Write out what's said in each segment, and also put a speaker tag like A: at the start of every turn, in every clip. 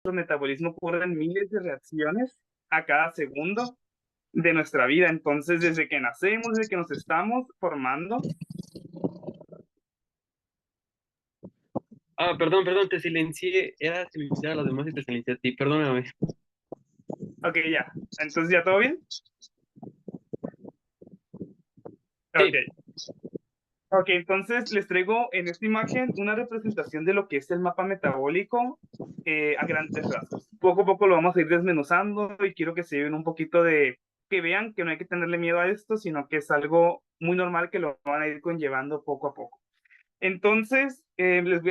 A: metabolismo ocurren miles de reacciones a cada segundo de nuestra vida. Entonces, desde que nacemos, desde que nos estamos formando.
B: Perdón, te silencié. Era silenciar a los demás y te silencié a ti. Perdóname.
A: Ok, ya. Entonces, ¿ya todo bien? Ok.
B: Sí,
A: Ok, entonces les traigo en esta imagen una representación de lo que es el mapa metabólico a grandes rasgos. Poco a poco lo vamos a ir desmenuzando y quiero que se lleven un poquito de, que vean que no hay que tenerle miedo a esto, sino que es algo muy normal que lo van a ir conllevando poco a poco. Entonces,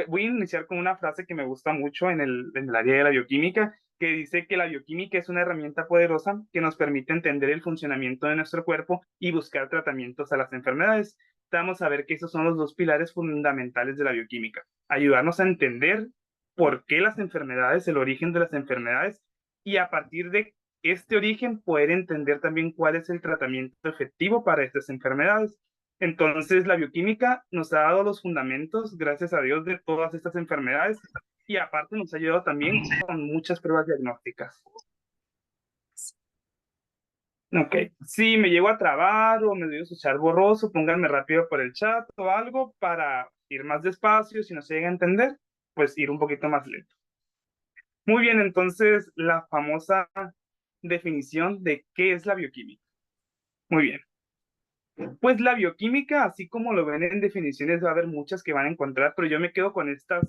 A: voy a iniciar con una frase que me gusta mucho en el área de la bioquímica, que dice que la bioquímica es una herramienta poderosa que nos permite entender el funcionamiento de nuestro cuerpo y buscar tratamientos a las enfermedades. Vamos a ver que esos son los dos pilares fundamentales de la bioquímica: ayudarnos a entender por qué las enfermedades, el origen de las enfermedades, y a partir de este origen poder entender también cuál es el tratamiento efectivo para estas enfermedades. Entonces, la bioquímica nos ha dado los fundamentos, gracias a Dios, de todas estas enfermedades, y aparte nos ha ayudado también con muchas pruebas diagnósticas. Ok, si me llego a trabar o me voy a escuchar borroso, pónganme rápido por el chat o algo para ir más despacio. Si no se llega a entender, pues ir un poquito más lento. Muy bien, entonces la famosa definición de qué es la bioquímica. Muy bien. Pues la bioquímica, así como lo ven en definiciones, va a haber muchas que van a encontrar, pero yo me quedo con estas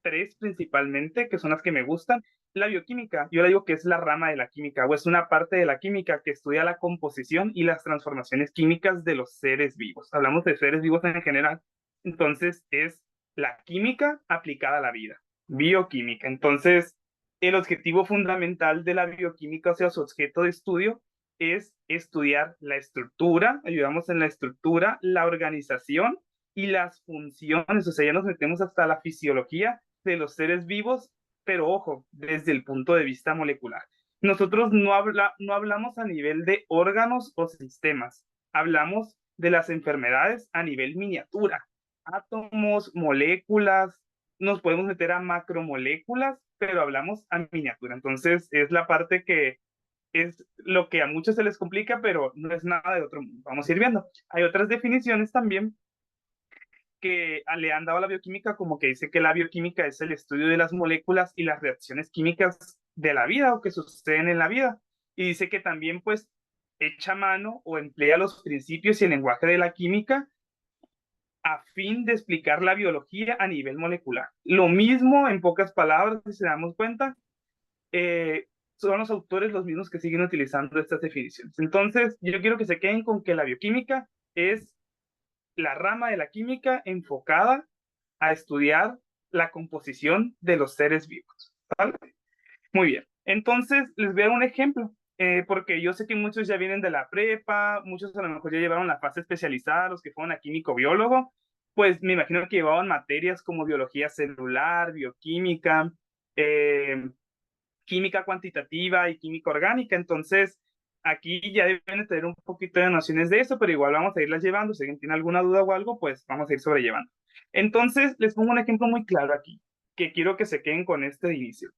A: tres principalmente, que son las que me gustan. La bioquímica, yo le digo que es la rama de la química, o es una parte de la química que estudia la composición y las transformaciones químicas de los seres vivos. Hablamos de seres vivos en general, entonces es la química aplicada a la vida, bioquímica. Entonces, el objetivo fundamental de la bioquímica, o sea, su objeto de estudio, es estudiar la estructura, ayudamos en la estructura, la organización y las funciones, o sea, ya nos metemos hasta la fisiología de los seres vivos, pero ojo, desde el punto de vista molecular. Nosotros no hablamos a nivel de órganos o sistemas, hablamos de las enfermedades a nivel miniatura, átomos, moléculas, nos podemos meter a macromoléculas, pero hablamos a miniatura. Entonces, es la parte que es lo que a muchos se les complica, pero no es nada de otro mundo. Vamos a ir viendo. Hay otras definiciones también que le han dado a la bioquímica, como que dice que la bioquímica es el estudio de las moléculas y las reacciones químicas de la vida o que suceden en la vida. Y dice que también, pues, echa mano o emplea los principios y el lenguaje de la química a fin de explicar la biología a nivel molecular. Lo mismo, en pocas palabras, si se damos cuenta, son los autores los mismos que siguen utilizando estas definiciones. Entonces, yo quiero que se queden con que la bioquímica es la rama de la química enfocada a estudiar la composición de los seres vivos. ¿Vale? Muy bien. Entonces, les voy a dar un ejemplo, porque yo sé que muchos ya vienen de la prepa, muchos a lo mejor ya llevaron la fase especializada, los que fueron a químico-biólogo, pues me imagino que llevaban materias como biología celular, bioquímica, eh, química cuantitativa y química orgánica. Entonces, aquí ya deben tener un poquito de nociones de eso, pero igual vamos a irlas llevando. Si alguien tiene alguna duda o algo, pues vamos a ir sobrellevando. Entonces, les pongo un ejemplo muy claro aquí, que quiero que se queden con este inicio.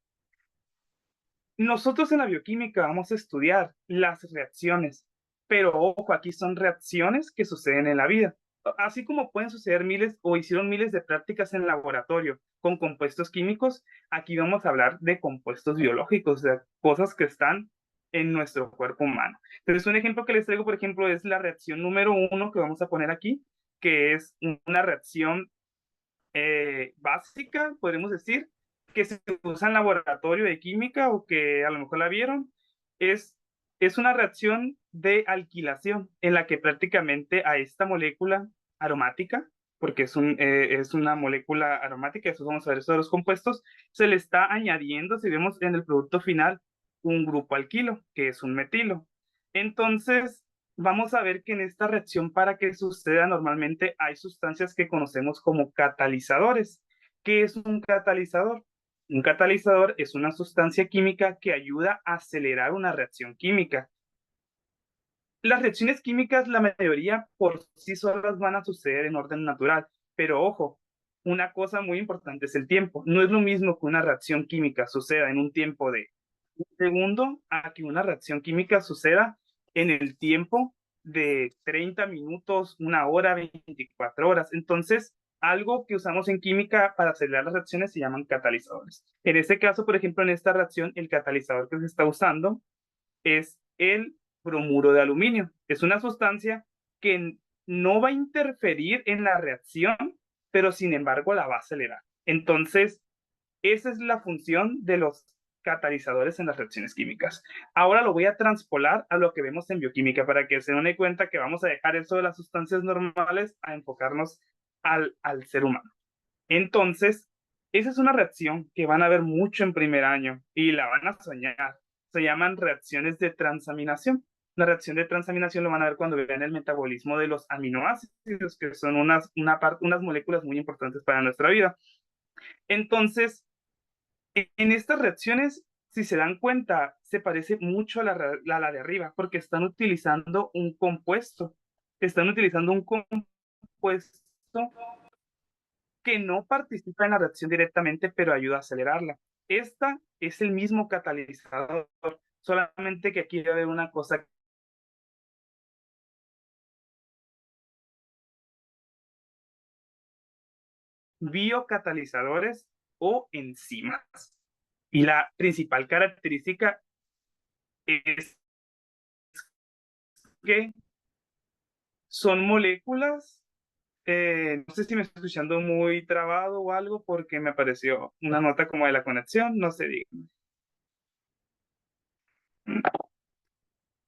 A: Nosotros en la bioquímica vamos a estudiar las reacciones, pero ojo, aquí son reacciones que suceden en la vida. Así como pueden suceder miles o hicieron miles de prácticas en laboratorio con compuestos químicos, aquí vamos a hablar de compuestos biológicos, de cosas que están en nuestro cuerpo humano. Entonces, un ejemplo que les traigo, por ejemplo, es la reacción número uno que vamos a poner aquí, que es una reacción básica, podemos decir, que se usa en laboratorio de química o que a lo mejor la vieron, es, es una reacción de alquilación en la que prácticamente a esta molécula aromática, porque es una molécula aromática, eso vamos a ver, eso de los compuestos, se le está añadiendo, si vemos en el producto final, un grupo alquilo, que es un metilo. Entonces, vamos a ver que en esta reacción, para que suceda, normalmente hay sustancias que conocemos como catalizadores. ¿Qué es un catalizador? Un catalizador es una sustancia química que ayuda a acelerar una reacción química. Las reacciones químicas, la mayoría por sí solas van a suceder en orden natural, pero ojo, una cosa muy importante es el tiempo. No es lo mismo que una reacción química suceda en un tiempo de un segundo a que una reacción química suceda en el tiempo de 30 minutos, una hora, 24 horas. Entonces, algo que usamos en química para acelerar las reacciones se llaman catalizadores. En este caso, por ejemplo, en esta reacción, el catalizador que se está usando es el bromuro de aluminio. Es una sustancia que no va a interferir en la reacción, pero sin embargo la va a acelerar. Entonces, esa es la función de los catalizadores en las reacciones químicas. Ahora lo voy a transpolar a lo que vemos en bioquímica para que se den cuenta que vamos a dejar eso de las sustancias normales a enfocarnos al ser humano. Entonces, esa es una reacción que van a ver mucho en primer año y la van a soñar. Se llaman reacciones de transaminación. La reacción de transaminación lo van a ver cuando vean el metabolismo de los aminoácidos, que son unas moléculas muy importantes para nuestra vida. Entonces, en estas reacciones, si se dan cuenta, se parece mucho a la de arriba, porque están utilizando un compuesto. Están utilizando un compuesto que no participa en la reacción directamente, pero ayuda a acelerarla. Esta es el mismo catalizador, solamente que aquí va a haber una cosa: biocatalizadores o enzimas. Y la principal característica es que son moléculas, no sé si me estoy escuchando muy trabado o algo, porque me apareció una nota como de la conexión, no sé, digo.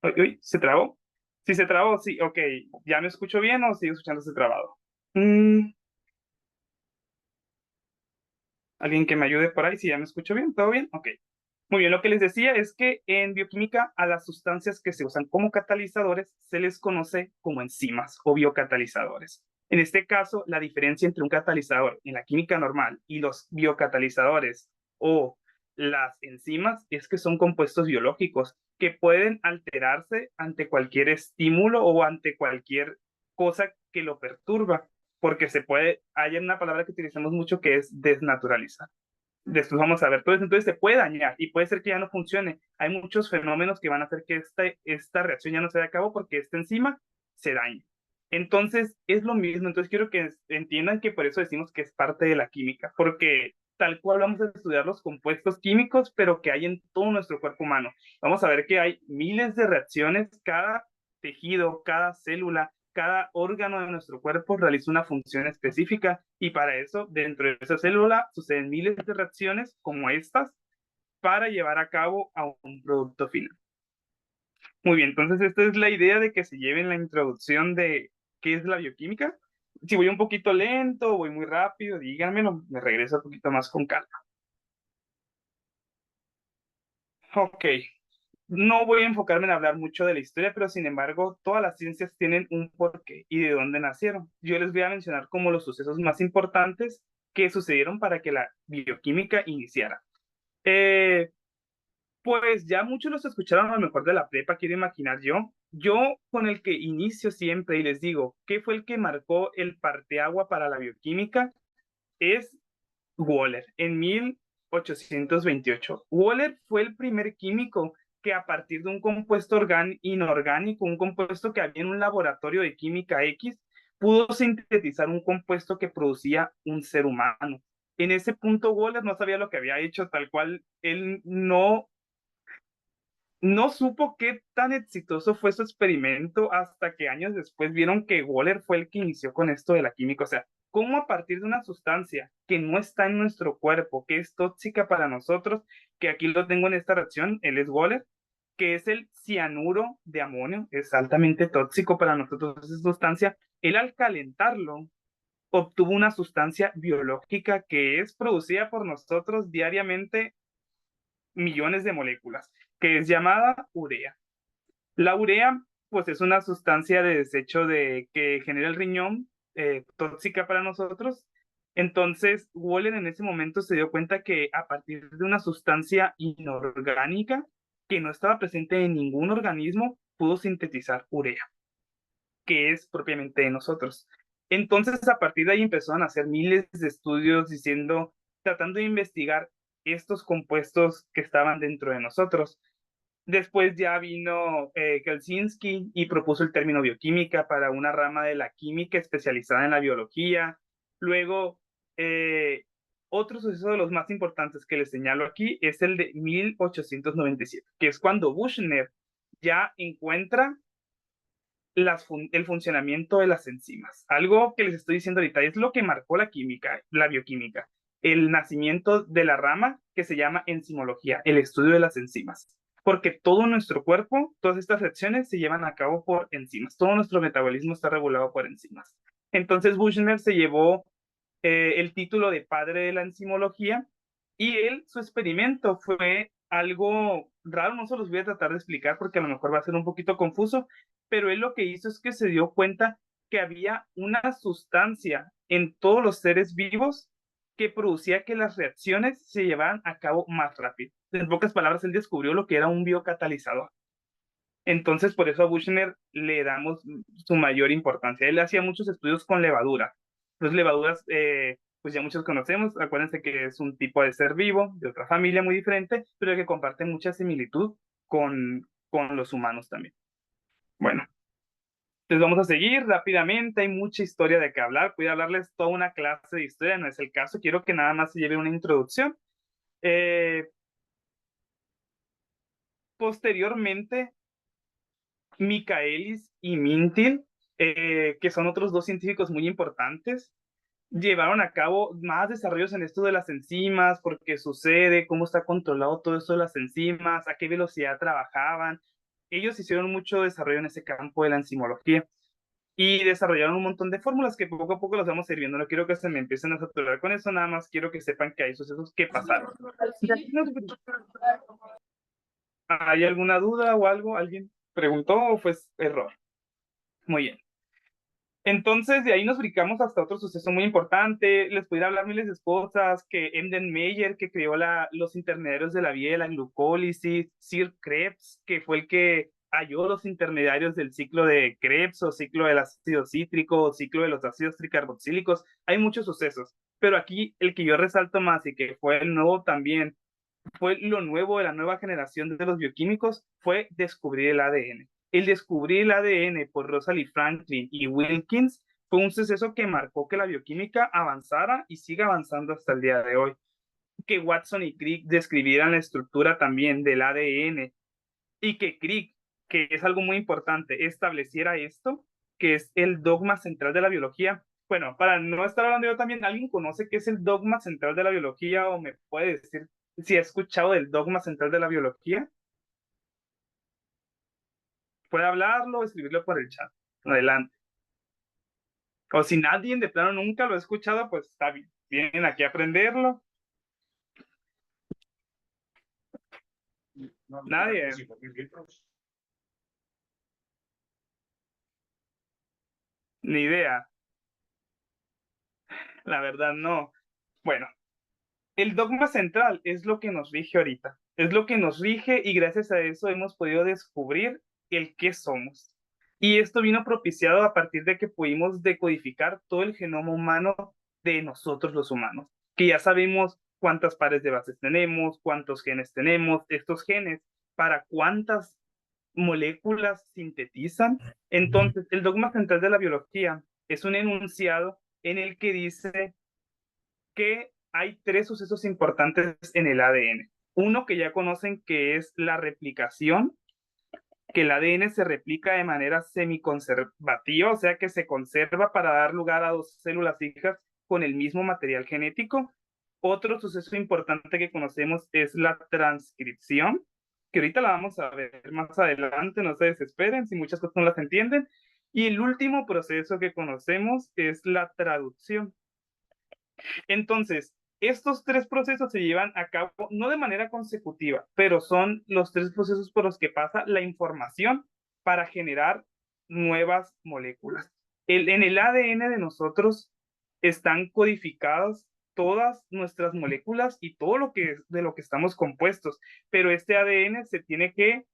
A: Uy, uy, ¿se trabó? Si se trabó, sí, ok. ¿Ya me escucho bien o sigo escuchándose trabado? Mm, ¿Alguien que me ayude por ahí? Si ya me escucho bien, ¿todo bien? Ok. Muy bien, lo que les decía es que en bioquímica a las sustancias que se usan como catalizadores se les conoce como enzimas o biocatalizadores. En este caso, la diferencia entre un catalizador en la química normal y los biocatalizadores o las enzimas es que son compuestos biológicos que pueden alterarse ante cualquier estímulo o ante cualquier cosa que lo perturba, porque hay una palabra que utilizamos mucho que es desnaturalizar. Después vamos a ver todo eso. Entonces se puede dañar y puede ser que ya no funcione. Hay muchos fenómenos que van a hacer que esta reacción ya no se dé a cabo porque esta enzima se daña. Entonces es lo mismo. Entonces quiero que entiendan que por eso decimos que es parte de la química, porque tal cual vamos a estudiar los compuestos químicos, pero que hay en todo nuestro cuerpo humano. Vamos a ver que hay miles de reacciones, cada tejido, cada célula, cada órgano de nuestro cuerpo realiza una función específica y para eso, dentro de esa célula, suceden miles de reacciones como estas para llevar a cabo a un producto final. Muy bien, entonces esta es la idea de que se lleven la introducción de qué es la bioquímica. Si voy un poquito lento, voy muy rápido, díganmelo, me regreso un poquito más con calma. Ok, no voy a enfocarme en hablar mucho de la historia, pero sin embargo, todas las ciencias tienen un porqué y de dónde nacieron. Yo les voy a mencionar como los sucesos más importantes que sucedieron para que la bioquímica iniciara. Eh, pues ya muchos los escucharon a lo mejor de la prepa, quiero imaginar yo. Yo con el que inicio siempre y les digo, ¿qué fue el que marcó el parteagua para la bioquímica? Es Wöhler, en 1828. Wöhler fue el primer químico que a partir de un compuesto inorgánico, un compuesto que había en un laboratorio de química X, pudo sintetizar un compuesto que producía un ser humano. En ese punto, Wöhler no sabía lo que había hecho, tal cual él no supo qué tan exitoso fue su experimento hasta que años después vieron que Wöhler fue el que inició con esto de la química. O sea, cómo a partir de una sustancia que no está en nuestro cuerpo, que es tóxica para nosotros, que aquí lo tengo en esta reacción, él es Wöhler, que es el cianuro de amonio, es altamente tóxico para nosotros esa sustancia, él al calentarlo obtuvo una sustancia biológica que es producida por nosotros diariamente millones de moléculas, que es llamada urea. La urea, pues es una sustancia de desecho que genera el riñón, tóxica para nosotros. Entonces, Wöhler en ese momento se dio cuenta que a partir de una sustancia inorgánica que no estaba presente en ningún organismo, pudo sintetizar urea, que es propiamente de nosotros. Entonces, a partir de ahí empezaron a hacer miles de estudios tratando de investigar estos compuestos que estaban dentro de nosotros. Después ya vino Helsinki y propuso el término bioquímica para una rama de la química especializada en la biología. Luego, otro suceso de los más importantes que les señalo aquí es el de 1897, que es cuando Buchner ya encuentra el funcionamiento de las enzimas. Algo que les estoy diciendo ahorita es lo que marcó la química, la bioquímica, el nacimiento de la rama que se llama enzimología, el estudio de las enzimas. Porque todo nuestro cuerpo, todas estas reacciones se llevan a cabo por enzimas. Todo nuestro metabolismo está regulado por enzimas. Entonces Buchner se llevó el título de padre de la enzimología y su experimento fue algo raro, no se los voy a tratar de explicar porque a lo mejor va a ser un poquito confuso, pero él lo que hizo es que se dio cuenta que había una sustancia en todos los seres vivos que producía que las reacciones se llevaran a cabo más rápido. En pocas palabras, él descubrió lo que era un biocatalizador. Entonces, por eso a Buchner le damos su mayor importancia. Él hacía muchos estudios con levaduras. Las levaduras, pues ya muchos conocemos. Acuérdense que es un tipo de ser vivo, de otra familia muy diferente, pero que comparte mucha similitud con los humanos también. Bueno, entonces vamos a seguir rápidamente. Hay mucha historia de qué hablar. Voy a hablarles toda una clase de historia, no es el caso. Quiero que nada más se lleve una introducción. Posteriormente, Michaelis y Mintil, que son otros dos científicos muy importantes, llevaron a cabo más desarrollos en esto de las enzimas, por qué sucede, cómo está controlado todo esto de las enzimas, a qué velocidad trabajaban. Ellos hicieron mucho desarrollo en ese campo de la enzimología y desarrollaron un montón de fórmulas que poco a poco las vamos a ir viendo. No quiero que se me empiecen a saturar con eso, nada más quiero que sepan que hay sucesos que pasaron. ¿Hay alguna duda o algo? ¿Alguien preguntó o fue error? Muy bien. Entonces, de ahí nos brincamos hasta otro suceso muy importante. Les pudiera hablar miles de cosas, que Emden Meyer, que creó los intermediarios de la vía de la glucólisis, Sir Krebs, que fue el que halló los intermediarios del ciclo de Krebs, o ciclo del ácido cítrico, o ciclo de los ácidos tricarboxílicos. Hay muchos sucesos, pero aquí el que yo resalto más y que fue el nuevo también, fue lo nuevo de la nueva generación de los bioquímicos, fue descubrir el ADN. El descubrir el ADN por Rosalind Franklin y Wilkins fue un suceso que marcó que la bioquímica avanzara y sigue avanzando hasta el día de hoy. Que Watson y Crick describieran la estructura también del ADN y que Crick, que es algo muy importante, estableciera esto, que es el dogma central de la biología. Bueno, para no estar hablando yo también, ¿alguien conoce qué es el dogma central de la biología o me puede decir si ha escuchado del dogma central de la biología? Puede hablarlo o escribirlo por el chat. Adelante. O si nadie de plano nunca lo ha escuchado, pues está bien. Vienen aquí a aprenderlo. Nadie. Ni idea. La verdad, no. Bueno, el dogma central es lo que nos rige ahorita. Es lo que nos rige y gracias a eso hemos podido descubrir el qué somos. Y esto vino propiciado a partir de que pudimos decodificar todo el genoma humano de nosotros los humanos, que ya sabemos cuántas pares de bases tenemos, cuántos genes tenemos, estos genes, para cuántas moléculas sintetizan. Entonces, el dogma central de la biología es un enunciado en el que dice que hay tres sucesos importantes en el ADN. Uno que ya conocen, que es la replicación, que el ADN se replica de manera semiconservativa, o sea que se conserva para dar lugar a dos células hijas con el mismo material genético. Otro suceso importante que conocemos es la transcripción, que ahorita la vamos a ver más adelante, no se desesperen si muchas cosas no las entienden. Y el último proceso que conocemos es la traducción. Entonces, estos tres procesos se llevan a cabo no de manera consecutiva, pero son los tres procesos por los que pasa la información para generar nuevas moléculas. En el ADN de nosotros están codificadas todas nuestras moléculas y todo de lo que estamos compuestos, pero este ADN se tiene que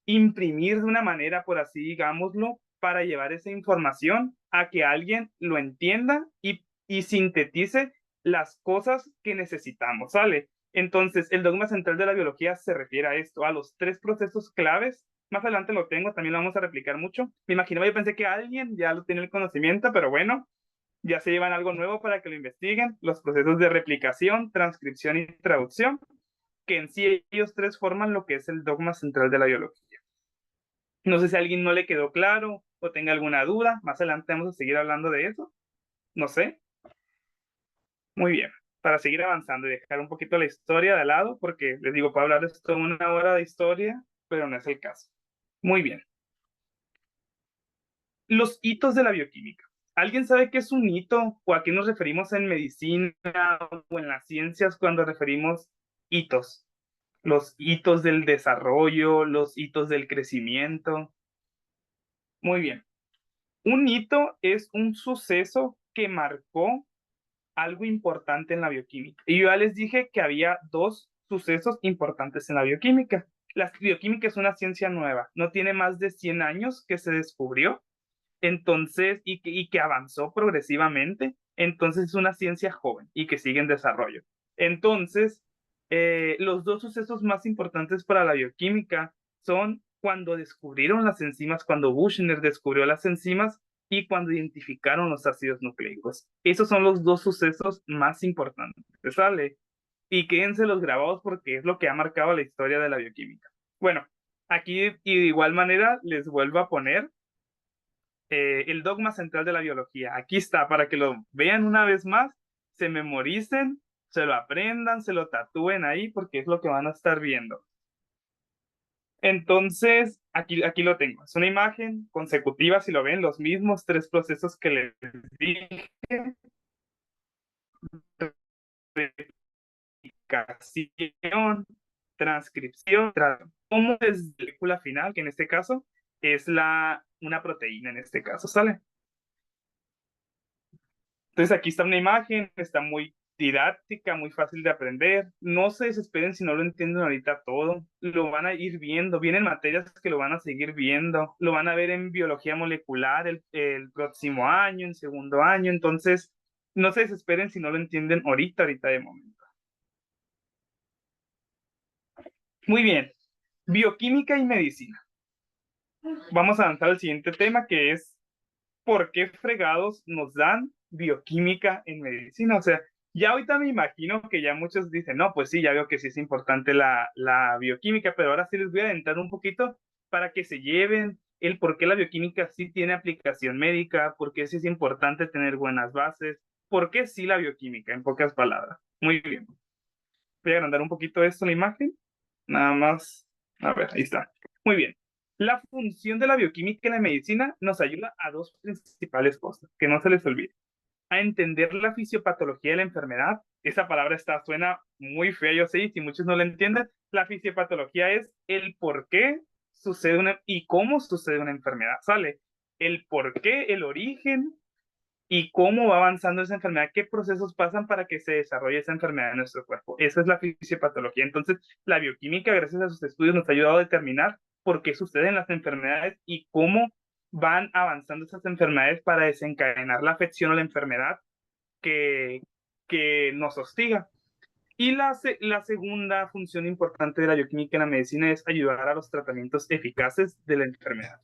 A: imprimir de una manera, por así digámoslo, para llevar esa información a que alguien lo entienda y sintetice las cosas que necesitamos, ¿sale? Entonces, el dogma central de la biología se refiere a esto, a los 3 procesos claves. Más adelante lo tengo, también lo vamos a replicar mucho. Me imaginaba, yo pensé que alguien ya lo tiene el conocimiento, pero bueno, ya se llevan algo nuevo para que lo investiguen. Los procesos de replicación, transcripción y traducción, que en sí ellos 3 forman lo que es el dogma central de la biología. No sé si a alguien no le quedó claro o tenga alguna duda. Más adelante vamos a seguir hablando de eso. No sé. Muy bien. Para seguir avanzando y dejar un poquito la historia de lado, porque les digo, puedo hablar de esto 1 hora de historia, pero no es el caso. Muy bien. Los hitos de la bioquímica. ¿Alguien sabe qué es un hito o a qué nos referimos en medicina o en las ciencias cuando referimos hitos? Los hitos del desarrollo, los hitos del crecimiento. Muy bien. Un hito es un suceso que marcó algo importante en la bioquímica. Y yo ya les dije que había 2 sucesos importantes en la bioquímica. La bioquímica es una ciencia nueva, no tiene más de 100 años que se descubrió, entonces, y que avanzó progresivamente, entonces es una ciencia joven y que sigue en desarrollo. Entonces, los 2 sucesos más importantes para la bioquímica son cuando descubrieron las enzimas, cuando Buchner descubrió las enzimas y cuando identificaron los ácidos nucleicos. Esos son los 2 sucesos más importantes, ¿sale? Y quédense los grabados porque es lo que ha marcado la historia de la bioquímica. Bueno, aquí y de igual manera les vuelvo a poner el dogma central de la biología. Aquí está, para que lo vean una vez más, se memoricen, se lo aprendan, se lo tatúen ahí, porque es lo que van a estar viendo. Entonces, aquí lo tengo. Es una imagen consecutiva, si lo ven, los mismos 3 procesos que les dije. Replicación, transcripción, como es la molécula final, que en este caso es una proteína, en este caso, ¿sale? Entonces aquí está una imagen, está muy didáctica, muy fácil de aprender. No se desesperen si no lo entienden ahorita todo. Lo van a ir viendo. Vienen materias que lo van a seguir viendo. Lo van a ver en biología molecular el próximo año, en segundo año. Entonces, no se desesperen si no lo entienden ahorita de momento. Muy bien. Bioquímica y medicina. Vamos a avanzar al siguiente tema, que es ¿por qué fregados nos dan bioquímica en medicina? O sea, ya ahorita me imagino que ya muchos dicen, no, pues sí, ya veo que sí es importante la bioquímica, pero ahora sí les voy a adentrar un poquito para que se lleven el por qué la bioquímica sí tiene aplicación médica, por qué sí es importante tener buenas bases, por qué sí la bioquímica, en pocas palabras. Muy bien. Voy a agrandar un poquito esto, la imagen. Nada más. A ver, ahí está. Muy bien. La función de la bioquímica en la medicina nos ayuda a 2 principales cosas, que no se les olvide. A entender la fisiopatología de la enfermedad. Esa palabra suena muy fea, yo sé, y si muchos no la entienden, la fisiopatología es el por qué sucede y cómo sucede una enfermedad, ¿sale? El por qué, el origen y cómo va avanzando esa enfermedad, qué procesos pasan para que se desarrolle esa enfermedad en nuestro cuerpo. Esa es la fisiopatología. Entonces, la bioquímica, gracias a sus estudios, nos ha ayudado a determinar por qué suceden las enfermedades y cómo van avanzando esas enfermedades para desencadenar la afección o la enfermedad que nos hostiga. Y la segunda función importante de la bioquímica en la medicina es ayudar a los tratamientos eficaces de la enfermedad.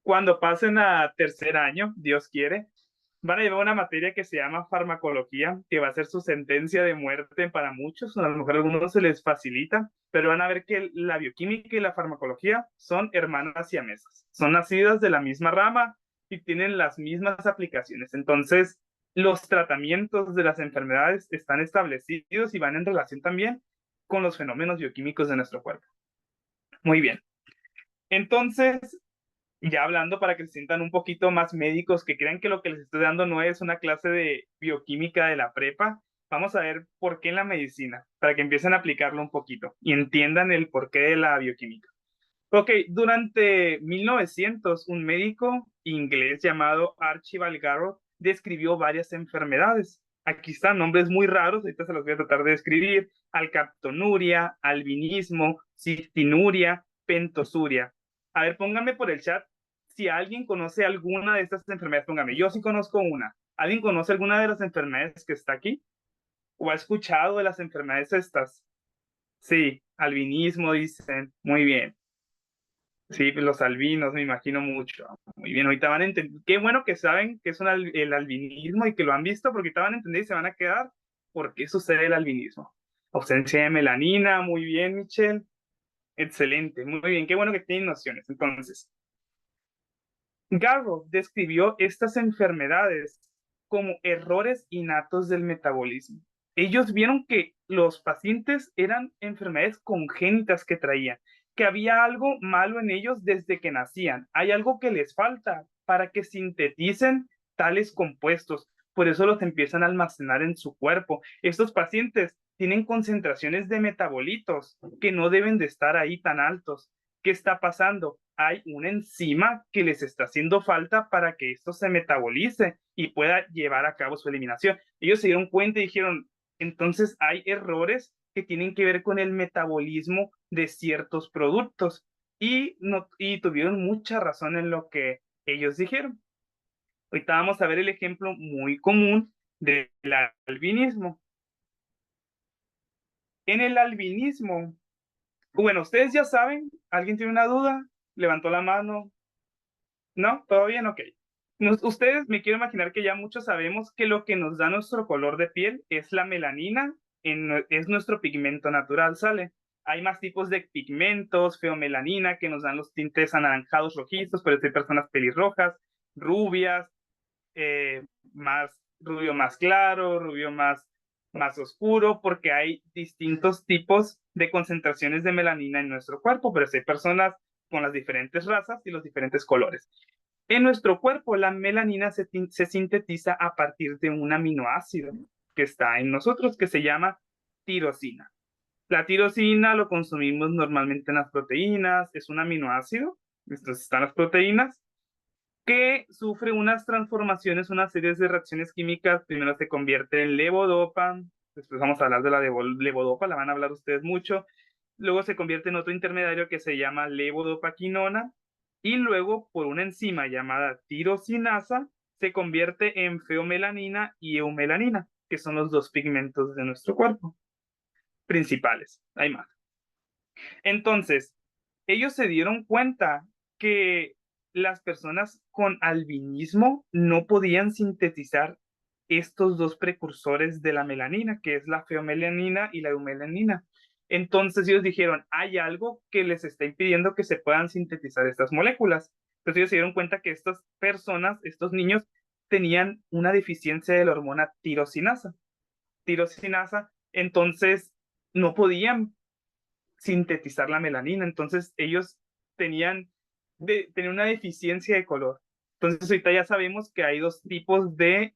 A: Cuando pasen a tercer año, Dios quiere, van a llevar una materia que se llama farmacología, que va a ser su sentencia de muerte para muchos, a lo mejor a algunos se les facilita, pero van a ver que la bioquímica y la farmacología son hermanas siamesas, son nacidas de la misma rama y tienen las mismas aplicaciones. Entonces, los tratamientos de las enfermedades están establecidos y van en relación también con los fenómenos bioquímicos de nuestro cuerpo. Muy bien. Entonces, ya hablando para que se sientan un poquito más médicos, que crean que lo que les estoy dando no es una clase de bioquímica de la prepa, vamos a ver por qué en la medicina, para que empiecen a aplicarlo un poquito y entiendan el porqué de la bioquímica. Ok, durante 1900, un médico inglés llamado Archibald Garrod describió varias enfermedades. Aquí están nombres muy raros, ahorita se los voy a tratar de describir: alcaptonuria, albinismo, cistinuria, pentosuria. A ver, pónganme por el chat si alguien conoce alguna de estas enfermedades, póngame, yo sí conozco una. ¿Alguien conoce alguna de las enfermedades que está aquí? ¿O ha escuchado de las enfermedades estas? Sí, albinismo dicen. Muy bien. Sí, los albinos, me imagino mucho. Muy bien, ahorita van a entender. Qué bueno que saben que es el albinismo y que lo han visto, porque ahorita van a entender y se van a quedar por qué sucede el albinismo. Ausencia de melanina, muy bien, Michelle. Excelente, muy bien, qué bueno que tienen nociones. Entonces, Garro describió estas enfermedades como errores innatos del metabolismo. Ellos vieron que los pacientes eran enfermedades congénitas que traían, que había algo malo en ellos desde que nacían. Hay algo que les falta para que sinteticen tales compuestos. Por eso los empiezan a almacenar en su cuerpo. Estos pacientes tienen concentraciones de metabolitos que no deben de estar ahí tan altos. ¿Qué está pasando? Hay una enzima que les está haciendo falta para que esto se metabolice y pueda llevar a cabo su eliminación. Ellos se dieron cuenta y dijeron, entonces hay errores que tienen que ver con el metabolismo de ciertos productos y, no, y tuvieron mucha razón en lo que ellos dijeron. Ahorita vamos a ver el ejemplo muy común del albinismo. En el albinismo, bueno, ustedes ya saben, ¿alguien tiene una duda? Levantó la mano. ¿No? ¿Todo bien? Ok. Ustedes, me quiero imaginar que ya muchos sabemos que lo que nos da nuestro color de piel es la melanina, es nuestro pigmento natural, ¿sale? Hay más tipos de pigmentos, feomelanina, que nos dan los tintes anaranjados, rojizos, pero hay personas pelirrojas, rubias, más rubio más claro, rubio más oscuro, porque hay distintos tipos de concentraciones de melanina en nuestro cuerpo, pero hay personas con las diferentes razas y los diferentes colores. En nuestro cuerpo, la melanina se sintetiza a partir de un aminoácido que está en nosotros, que se llama tirosina. La tirosina lo consumimos normalmente en las proteínas, es un aminoácido, entonces están las proteínas, que sufre unas transformaciones, una serie de reacciones químicas. Primero se convierte en levodopa, después vamos a hablar de la levodopa, la van a hablar ustedes mucho. Luego se convierte en otro intermediario que se llama levodopaquinona, y luego por una enzima llamada tirosinasa se convierte en feomelanina y eumelanina, que son los dos pigmentos de nuestro cuerpo principales. Hay más. Entonces, ellos se dieron cuenta que las personas con albinismo no podían sintetizar estos dos precursores de la melanina, que es la feomelanina y la eumelanina. Entonces ellos dijeron, hay algo que les está impidiendo que se puedan sintetizar estas moléculas. Entonces ellos se dieron cuenta que estas personas, estos niños, tenían una deficiencia de la hormona tirosinasa. Tirosinasa, entonces no podían sintetizar la melanina, entonces ellos tenían, tenían una deficiencia de color. Entonces ahorita ya sabemos que hay dos tipos de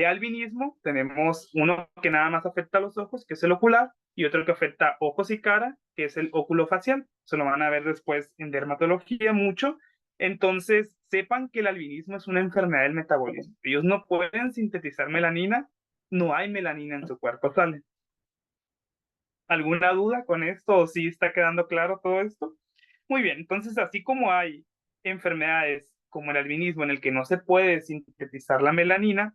A: albinismo. Tenemos uno que nada más afecta a los ojos, que es el ocular, y otro que afecta ojos y cara, que es el oculofacial. Eso lo van a ver después en dermatología mucho. Entonces, sepan que el albinismo es una enfermedad del metabolismo. Ellos no pueden sintetizar melanina, no hay melanina en su cuerpo, ¿sale? ¿Alguna duda con esto o si está quedando claro todo esto? Muy bien, entonces así como hay enfermedades como el albinismo en el que no se puede sintetizar la melanina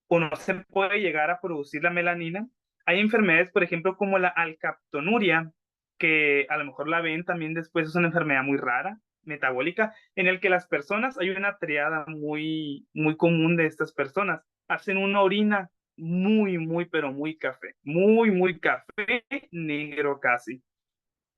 A: o no se puede llegar a producir la melanina, hay enfermedades, por ejemplo, como la alcaptonuria, que a lo mejor la ven también después, es una enfermedad muy rara, metabólica, en el que las personas, hay una triada muy común de estas personas, hacen una orina pero muy café, negro casi.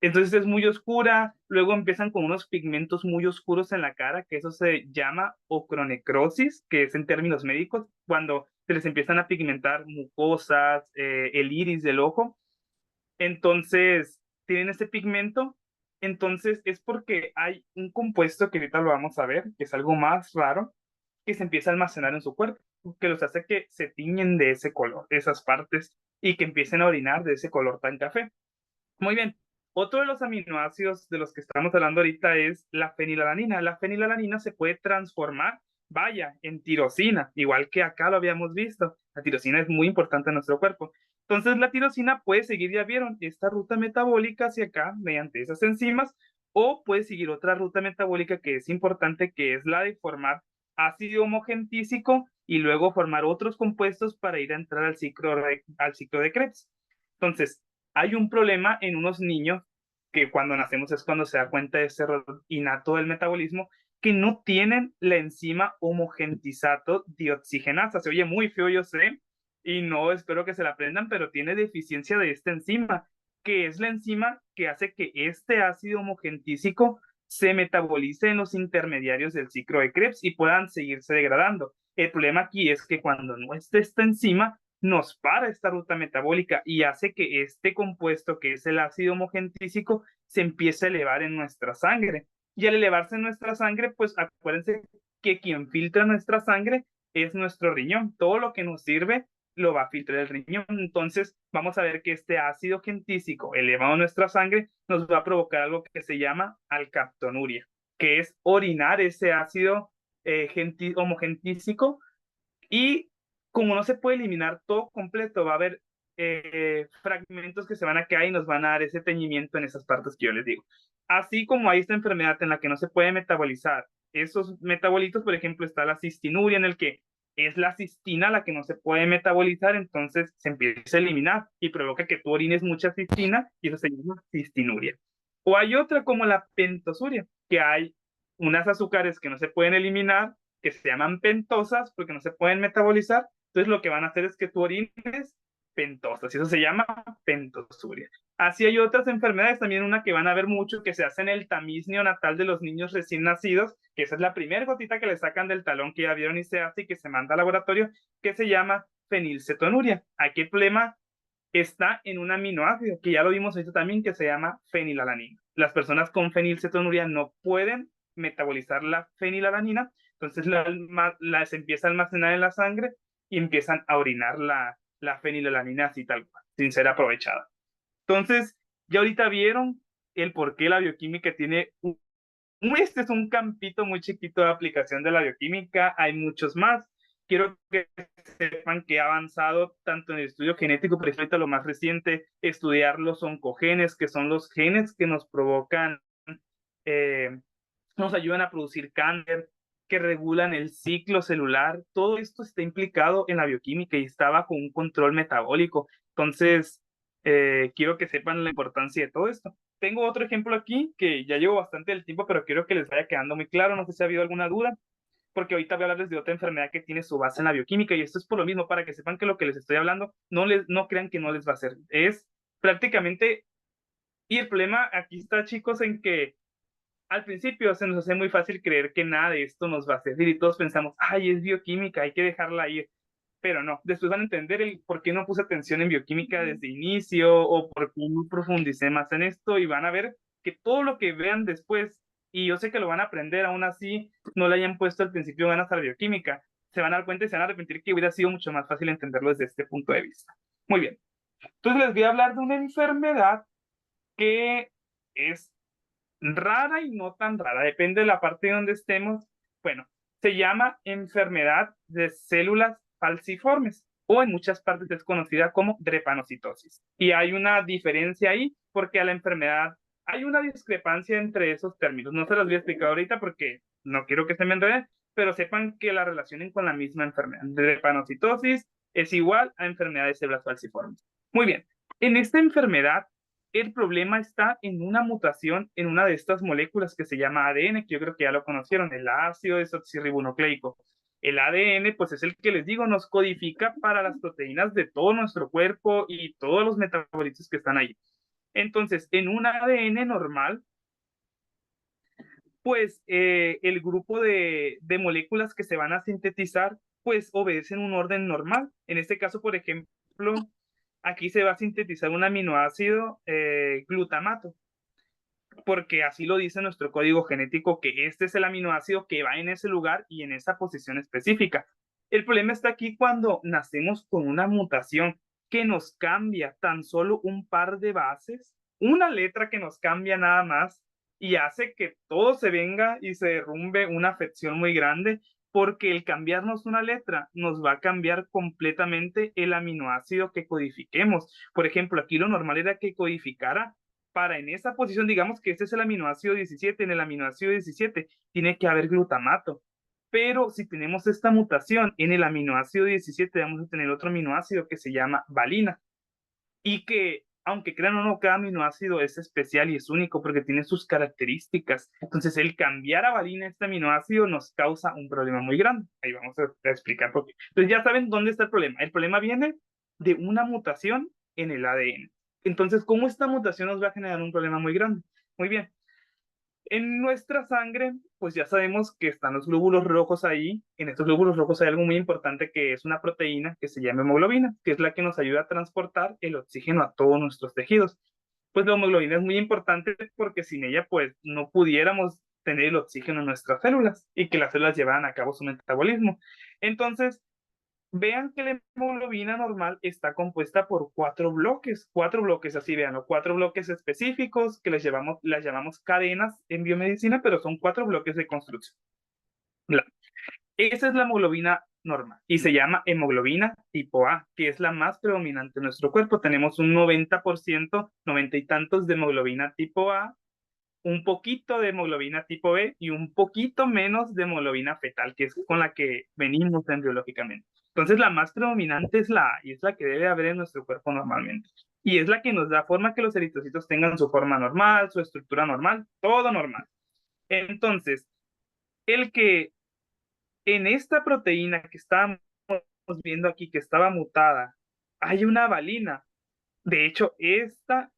A: Entonces es muy oscura, luego empiezan con unos pigmentos muy oscuros en la cara, que eso se llama ocronecrosis, que es en términos médicos, cuando se les empiezan a pigmentar mucosas, el iris del ojo. Entonces tienen ese pigmento, entonces es porque hay un compuesto que ahorita lo vamos a ver, que es algo más raro, que se empieza a almacenar en su cuerpo, que los hace que se tiñen de ese color, esas partes, y que empiecen a orinar de ese color tan café. Muy bien. Otro de los aminoácidos de los que estamos hablando ahorita es la fenilalanina. La fenilalanina se puede transformar, vaya, en tirosina, igual que acá lo habíamos visto. La tirosina es muy importante en nuestro cuerpo. Entonces la tirosina puede seguir, ya vieron, esta ruta metabólica hacia acá mediante esas enzimas, o puede seguir otra ruta metabólica que es importante, que es la de formar ácido homogentísico y luego formar otros compuestos para ir a entrar al ciclo de Krebs. Entonces, hay un problema en unos niños que cuando nacemos es cuando se da cuenta de ese error innato del metabolismo, que no tienen la enzima homogentizato dioxigenasa. Se oye muy feo, yo sé, y no espero que se la aprendan, pero tiene deficiencia de esta enzima, que es la enzima que hace que este ácido homogentísico se metabolice en los intermediarios del ciclo de Krebs y puedan seguirse degradando. El problema aquí es que cuando no esté esta enzima, nos para esta ruta metabólica y hace que este compuesto, que es el ácido homogentísico, se empiece a elevar en nuestra sangre. Y al elevarse en nuestra sangre, pues acuérdense que quien filtra nuestra sangre es nuestro riñón. Todo lo que nos sirve lo va a filtrar el riñón. Entonces, vamos a ver que este ácido gentísico elevado en nuestra sangre nos va a provocar algo que se llama alcaptonuria, que es orinar ese ácido homogentísico, y como no se puede eliminar todo completo, va a haber fragmentos que se van a quedar y nos van a dar ese teñimiento en esas partes que yo les digo. Así como hay esta enfermedad en la que no se puede metabolizar esos metabolitos, por ejemplo, está la cistinuria, en el que es la cistina la que no se puede metabolizar, entonces se empieza a eliminar y provoca que tú orines mucha cistina y eso se llama cistinuria. O hay otra como la pentosuria, que hay unas azúcares que no se pueden eliminar, que se llaman pentosas porque no se pueden metabolizar, entonces lo que van a hacer es que tú orines pentosas, y eso se llama pentosuria. Así hay otras enfermedades, también una que van a ver mucho, que se hace en el tamiz neonatal de los niños recién nacidos, que esa es la primera gotita que le sacan del talón que ya vieron y se hace y que se manda al laboratorio, que se llama fenilcetonuria. Aquí el problema está en un aminoácido, que ya lo vimos ahorita también, que se llama fenilalanina. Las personas con fenilcetonuria no pueden metabolizar la fenilalanina, entonces se empieza a almacenar en la sangre y empiezan a orinar la fenilalanina así tal cual, sin ser aprovechada. Entonces, ya ahorita vieron el por qué la bioquímica tiene este es un campito muy chiquito de aplicación de la bioquímica, hay muchos más. Quiero que sepan que ha avanzado tanto en el estudio genético, por ejemplo, lo más reciente, estudiar los oncogenes, que son los genes que nos provocan, eh, nos ayudan a producir cáncer, que regulan el ciclo celular. Todo esto está implicado en la bioquímica y está bajo un control metabólico. Entonces, quiero que sepan la importancia de todo esto. Tengo otro ejemplo aquí que ya llevo bastante del tiempo, pero quiero que les vaya quedando muy claro. No sé si ha habido alguna duda, porque ahorita voy a hablarles de otra enfermedad que tiene su base en la bioquímica, y esto es por lo mismo, para que sepan que lo que les estoy hablando no crean que no les va a hacer. Es prácticamente, y el problema aquí está, chicos, en que al principio se nos hace muy fácil creer que nada de esto nos va a servir y todos pensamos, ay, es bioquímica, hay que dejarla ir. Pero no, después van a entender el por qué no puse atención en bioquímica desde inicio o por qué no profundicé más en esto, y van a ver que todo lo que vean después, y yo sé que lo van a aprender, aún así no le hayan puesto al principio ganas a la bioquímica, se van a dar cuenta y se van a arrepentir, que hubiera sido mucho más fácil entenderlo desde este punto de vista. Muy bien, entonces les voy a hablar de una enfermedad que es rara y no tan rara, depende de la parte de donde estemos. Bueno, se llama enfermedad de células falciformes, o en muchas partes es conocida como drepanocitosis. Y hay una diferencia ahí, porque a la enfermedad hay una discrepancia entre esos términos. No se los voy a explicar ahorita porque no quiero que se me enreden, pero sepan que la relacionen con la misma enfermedad. Drepanocitosis es igual a enfermedad de células falciformes. Muy bien, en esta enfermedad el problema está en una mutación en una de estas moléculas que se llama ADN, que yo creo que ya lo conocieron, el ácido desoxirribonucleico. El ADN, pues es el que les digo, nos codifica para las proteínas de todo nuestro cuerpo y todos los metabolitos que están ahí. Entonces, en un ADN normal, pues el grupo de moléculas que se van a sintetizar, pues obedecen un orden normal. En este caso, por ejemplo, aquí se va a sintetizar un aminoácido glutamato, porque así lo dice nuestro código genético, que este es el aminoácido que va en ese lugar y en esa posición específica. El problema está aquí cuando nacemos con una mutación que nos cambia tan solo un par de bases, una letra que nos cambia nada más, y hace que todo se venga y se derrumbe una afección muy grande, porque el cambiarnos una letra nos va a cambiar completamente el aminoácido que codifiquemos. Por ejemplo, aquí lo normal era que codificara para en esa posición, digamos que este es el aminoácido 17, en el aminoácido 17 tiene que haber glutamato. Pero si tenemos esta mutación en el aminoácido 17, vamos a tener otro aminoácido que se llama valina. Y que, aunque crean o no, cada aminoácido es especial y es único porque tiene sus características. Entonces, el cambiar a valina este aminoácido nos causa un problema muy grande. Ahí vamos a explicar por qué. Entonces, ya saben dónde está el problema. El problema viene de una mutación en el ADN. Entonces, ¿cómo esta mutación nos va a generar un problema muy grande? Muy bien. En nuestra sangre, pues ya sabemos que están los glóbulos rojos ahí. En estos glóbulos rojos hay algo muy importante que es una proteína que se llama hemoglobina, que es la que nos ayuda a transportar el oxígeno a todos nuestros tejidos. Pues la hemoglobina es muy importante porque sin ella, pues no pudiéramos tener el oxígeno en nuestras células y que las células llevaran a cabo su metabolismo. Entonces, vean que la hemoglobina normal está compuesta por cuatro bloques así, vean, cuatro bloques específicos que las llamamos cadenas en biomedicina, pero son cuatro bloques de construcción. Esa es la hemoglobina normal y se llama hemoglobina tipo A, que es la más predominante en nuestro cuerpo. Tenemos un 90%, 90 y tantos de hemoglobina tipo A, un poquito de hemoglobina tipo B y un poquito menos de hemoglobina fetal, que es con la que venimos embriológicamente. Entonces, la más predominante es la A y es la que debe haber en nuestro cuerpo normalmente. Y es la que nos da forma que los eritrocitos tengan su forma normal, su estructura normal, todo normal. Entonces, el que en esta proteína que estábamos viendo aquí, que estaba mutada, hay una valina. De hecho, esta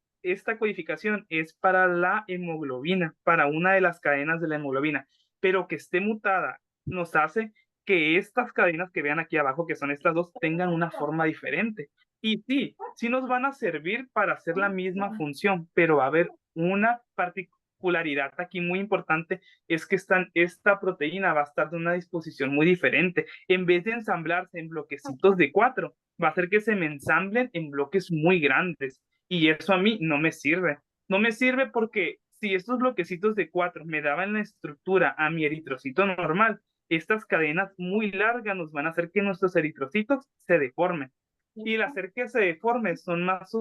A: codificación es para la hemoglobina, para una de las cadenas de la hemoglobina, pero que esté mutada nos hace que estas cadenas que vean aquí abajo, que son estas dos, tengan una forma diferente. Y sí, sí nos van a servir para hacer la misma función, pero va a haber una particularidad aquí muy importante, es que esta proteína va a estar de una disposición muy diferente. En vez de ensamblarse en bloquecitos de 4, va a hacer que se me ensamblen en bloques muy grandes y eso a mí no me sirve. No me sirve porque si estos bloquecitos de 4 me daban la estructura a mi eritrocito normal, estas cadenas muy largas nos van a hacer que nuestros eritrocitos se deformen. Y al hacer que se deformen son más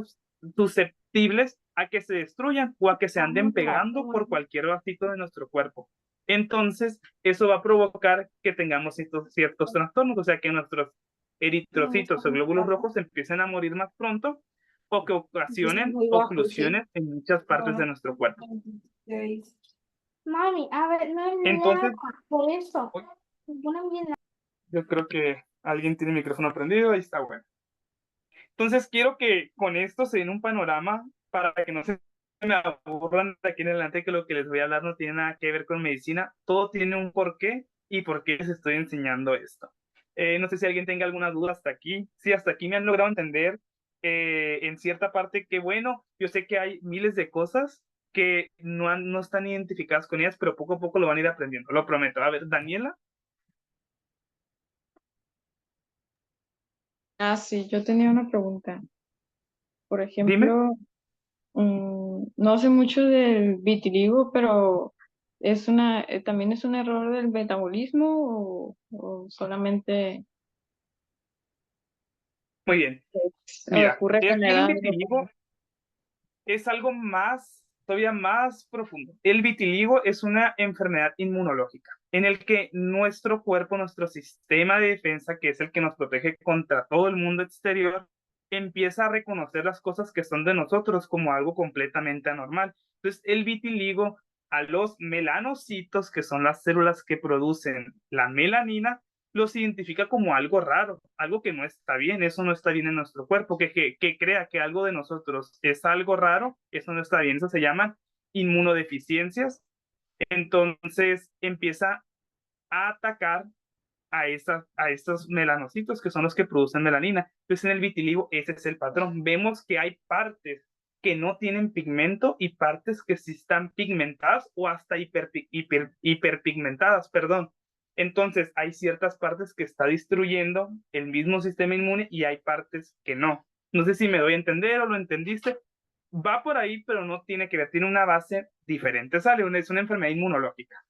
A: susceptibles a que se destruyan o a que se anden pegando por cualquier vasito de nuestro cuerpo. Entonces, eso va a provocar que tengamos ciertos trastornos, o sea, que nuestros eritrocitos o glóbulos rojos empiecen a morir más pronto o que ocasionen oclusiones en muchas partes de nuestro cuerpo.
C: Mami, a ver, no hay nada
A: Entonces,
C: por eso. Ponen bien
A: yo creo que alguien tiene el micrófono prendido, ahí está bueno. Entonces, quiero que con esto se den un panorama para que no se me aburran de aquí en adelante, que lo que les voy a hablar no tiene nada que ver con medicina, todo tiene un porqué y por qué les estoy enseñando esto. No sé si alguien tenga alguna duda hasta aquí. Sí, hasta aquí me han logrado entender en cierta parte que, bueno, yo sé que hay miles de cosas que no están identificadas con ellas, pero poco a poco lo van a ir aprendiendo, lo prometo. A ver, Daniela.
D: Ah, sí, yo tenía una pregunta. Por
A: Dime.
D: ejemplo, no sé mucho del vitiligo, pero también es un error del metabolismo o solamente
A: Muy bien. Mira,
D: ocurre
A: es
D: con la
A: que el
D: edad.
A: vitiligo es algo más, todavía más profundo. El vitiligo es una enfermedad inmunológica en el que nuestro cuerpo, nuestro sistema de defensa, que es el que nos protege contra todo el mundo exterior, empieza a reconocer las cosas que son de nosotros como algo completamente anormal. Entonces, el vitiligo a los melanocitos, que son las células que producen la melanina, los identifica como algo raro, algo que no está bien, eso no está bien en nuestro cuerpo, que crea que algo de nosotros es algo raro, eso no está bien, eso se llaman inmunodeficiencias. Entonces empieza a atacar a estos melanocitos que son los que producen melanina. Entonces en el vitiligo ese es el patrón. Vemos que hay partes que no tienen pigmento y partes que sí están pigmentadas o hasta hiperpigmentadas, perdón. Entonces hay ciertas partes que está destruyendo el mismo sistema inmune y hay partes que no. No sé si me doy a entender o lo entendiste. Va por ahí, pero no tiene que ver, tiene una base diferente. Es una enfermedad inmunológica.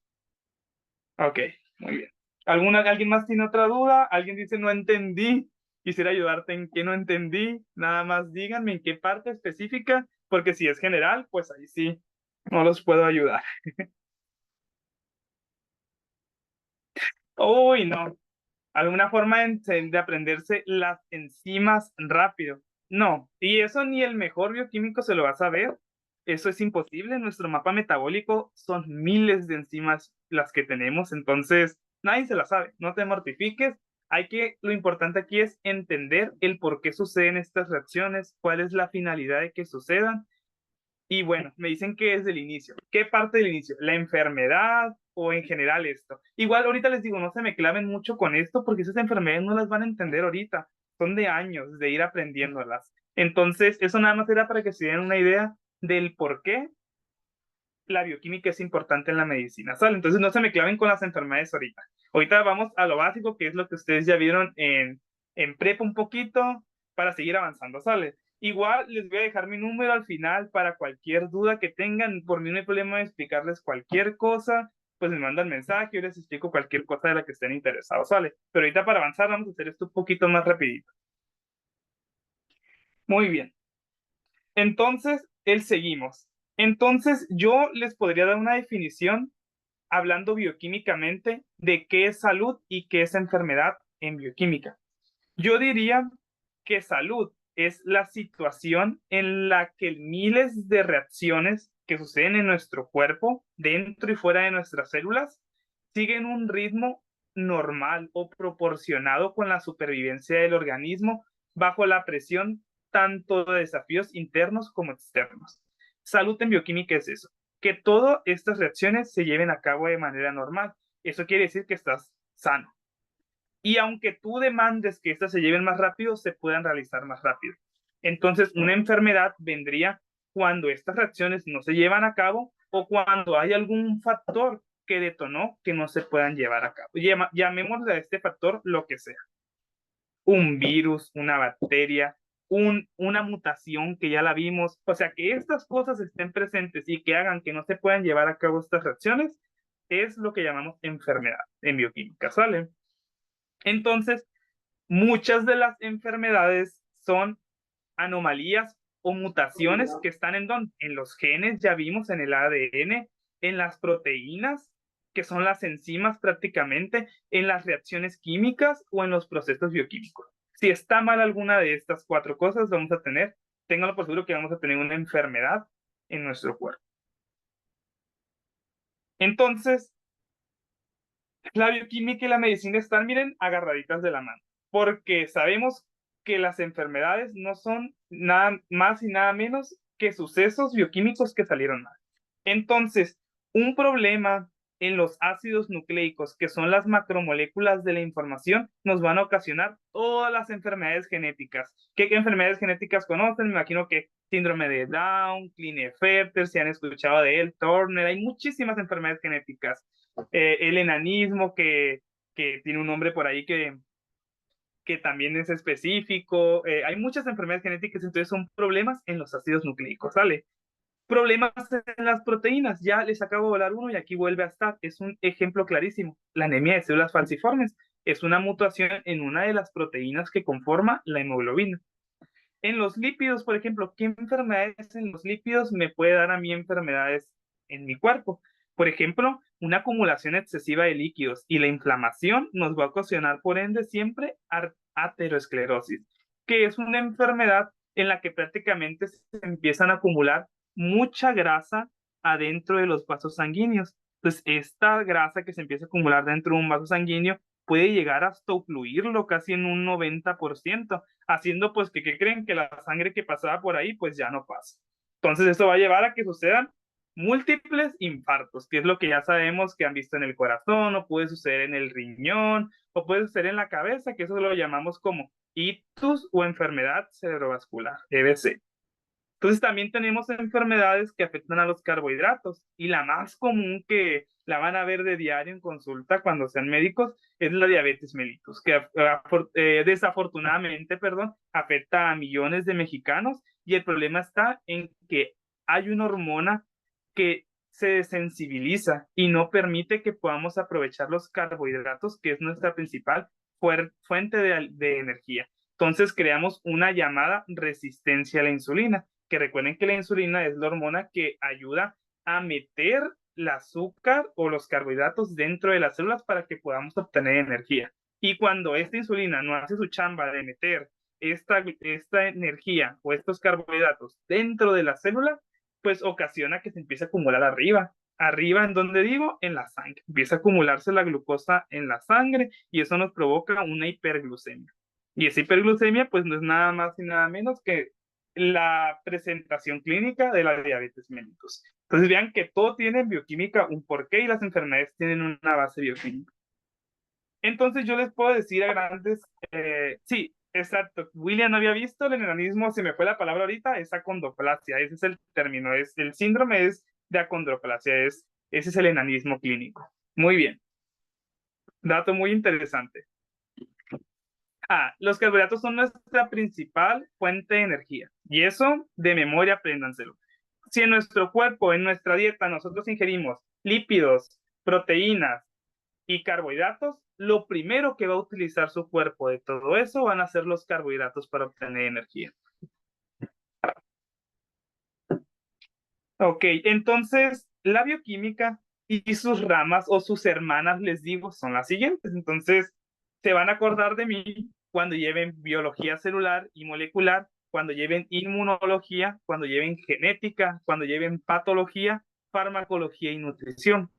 A: Ok, muy bien. ¿Alguien más tiene otra duda? ¿Alguien dice no entendí? Quisiera ayudarte en qué no entendí. Nada más díganme en qué parte específica, porque si es general, pues ahí sí, no los puedo ayudar. Uy, no. ¿Alguna forma de aprenderse las enzimas rápido? No, y eso ni el mejor bioquímico se lo va a saber. Eso es imposible. Nuestro mapa metabólico son miles de enzimas las que tenemos, entonces nadie se la sabe. No te mortifiques. Lo importante aquí es entender el por qué suceden estas reacciones, cuál es la finalidad de que sucedan. Y bueno, me dicen que es del inicio. ¿Qué parte del inicio? ¿La enfermedad o en general esto? Igual ahorita les digo, no se me claven mucho con esto porque esas enfermedades no las van a entender ahorita. Son de años de ir aprendiéndolas. Entonces, eso nada más era para que se den una idea del por qué la bioquímica es importante en la medicina, ¿sale? Entonces, no se me claven con las enfermedades ahorita. Ahorita vamos a lo básico, que es lo que ustedes ya vieron en prepa un poquito, para seguir avanzando, ¿sale? Igual les voy a dejar mi número al final para cualquier duda que tengan. Por mí no hay problema de explicarles cualquier cosa, pues me mandan mensaje, yo les explico cualquier cosa de la que estén interesados, ¿sale? Pero ahorita para avanzar vamos a hacer esto un poquito más rapidito. Muy bien. Entonces, seguimos. Entonces, yo les podría dar una definición hablando bioquímicamente de qué es salud y qué es enfermedad en bioquímica. Yo diría que salud es la situación en la que miles de reacciones que suceden en nuestro cuerpo, dentro y fuera de nuestras células, siguen un ritmo normal o proporcionado con la supervivencia del organismo bajo la presión tanto de desafíos internos como externos. Salud en bioquímica es eso, que todas estas reacciones se lleven a cabo de manera normal. Eso quiere decir que estás sano. Y aunque tú demandes que estas se lleven más rápido, se puedan realizar más rápido. Entonces, una enfermedad vendría cuando estas reacciones no se llevan a cabo o cuando hay algún factor que detonó que no se puedan llevar a cabo. Llamémosle a este factor lo que sea. Un virus, una bacteria, una mutación que ya la vimos. O sea, que estas cosas estén presentes y que hagan que no se puedan llevar a cabo estas reacciones es lo que llamamos enfermedad en bioquímica, ¿sale? Entonces, muchas de las enfermedades son anomalías o mutaciones que están en los genes, ya vimos en el ADN, en las proteínas, que son las enzimas prácticamente, en las reacciones químicas o en los procesos bioquímicos. Si está mal alguna de estas cuatro cosas, ténganlo por seguro que vamos a tener una enfermedad en nuestro cuerpo. Entonces, la bioquímica y la medicina están, miren, agarraditas de la mano, porque sabemos que las enfermedades no son nada más y nada menos que sucesos bioquímicos que salieron mal. Entonces, un problema en los ácidos nucleicos, que son las macromoléculas de la información, nos van a ocasionar todas las enfermedades genéticas. ¿Qué enfermedades genéticas conocen? Me imagino que síndrome de Down, Klinefelter, si han escuchado de él, Turner, hay muchísimas enfermedades genéticas. El enanismo, que tiene un nombre por ahí que también es específico. Hay muchas enfermedades genéticas, entonces son problemas en los ácidos nucleicos, ¿sale? Problemas en las proteínas, ya les acabo de volar uno y aquí vuelve a estar, es un ejemplo clarísimo. La anemia de células falciformes es una mutación en una de las proteínas que conforma la hemoglobina. En los lípidos, por ejemplo, ¿qué enfermedades en los lípidos me puede dar a mí enfermedades en mi cuerpo? Por ejemplo, una acumulación excesiva de líquidos y la inflamación nos va a ocasionar, por ende, siempre aterosclerosis, que es una enfermedad en la que prácticamente se empiezan a acumular mucha grasa adentro de los vasos sanguíneos. Entonces, esta grasa que se empieza a acumular dentro de un vaso sanguíneo puede llegar hasta ocluirlo casi en un 90%, haciendo pues que creen que la sangre que pasaba por ahí pues ya no pasa. Entonces esto va a llevar a que sucedan múltiples infartos, que es lo que ya sabemos que han visto en el corazón, o puede suceder en el riñón, o puede suceder en la cabeza, que eso lo llamamos como ictus o enfermedad cerebrovascular, EBC. Entonces también tenemos enfermedades que afectan a los carbohidratos y la más común que la van a ver de diario en consulta cuando sean médicos es la diabetes mellitus, que desafortunadamente, afecta a millones de mexicanos y el problema está en que hay una hormona que se desensibiliza y no permite que podamos aprovechar los carbohidratos, que es nuestra principal fuente de energía. Entonces creamos una llamada resistencia a la insulina, que recuerden que la insulina es la hormona que ayuda a meter el azúcar o los carbohidratos dentro de las células para que podamos obtener energía. Y cuando esta insulina no hace su chamba de meter esta energía o estos carbohidratos dentro de la célula, pues ocasiona que se empiece a acumular arriba. Arriba, ¿en donde digo? En la sangre. Empieza a acumularse la glucosa en la sangre y eso nos provoca una hiperglucemia. Y esa hiperglucemia, pues no es nada más y nada menos que la presentación clínica de la diabetes mellitus. Entonces vean que todo tiene en bioquímica un porqué y las enfermedades tienen una base bioquímica. Entonces yo les puedo decir a grandes, sí, exacto, William no había visto el enanismo, se me fue la palabra ahorita, es acondroplasia, ese es el término, el síndrome es de acondroplasia, ese es el enanismo clínico. Muy bien, dato muy interesante. Los carbohidratos son nuestra principal fuente de energía. Y eso, de memoria, apréndanselo. Si en nuestro cuerpo, en nuestra dieta, nosotros ingerimos lípidos, proteínas y carbohidratos, lo primero que va a utilizar su cuerpo de todo eso van a ser los carbohidratos para obtener energía. Ok, entonces la bioquímica y sus ramas o sus hermanas, les digo, son las siguientes. Entonces, se van a acordar de mí cuando lleven biología celular y molecular, cuando lleven inmunología, cuando lleven genética, cuando lleven patología, farmacología y nutrición.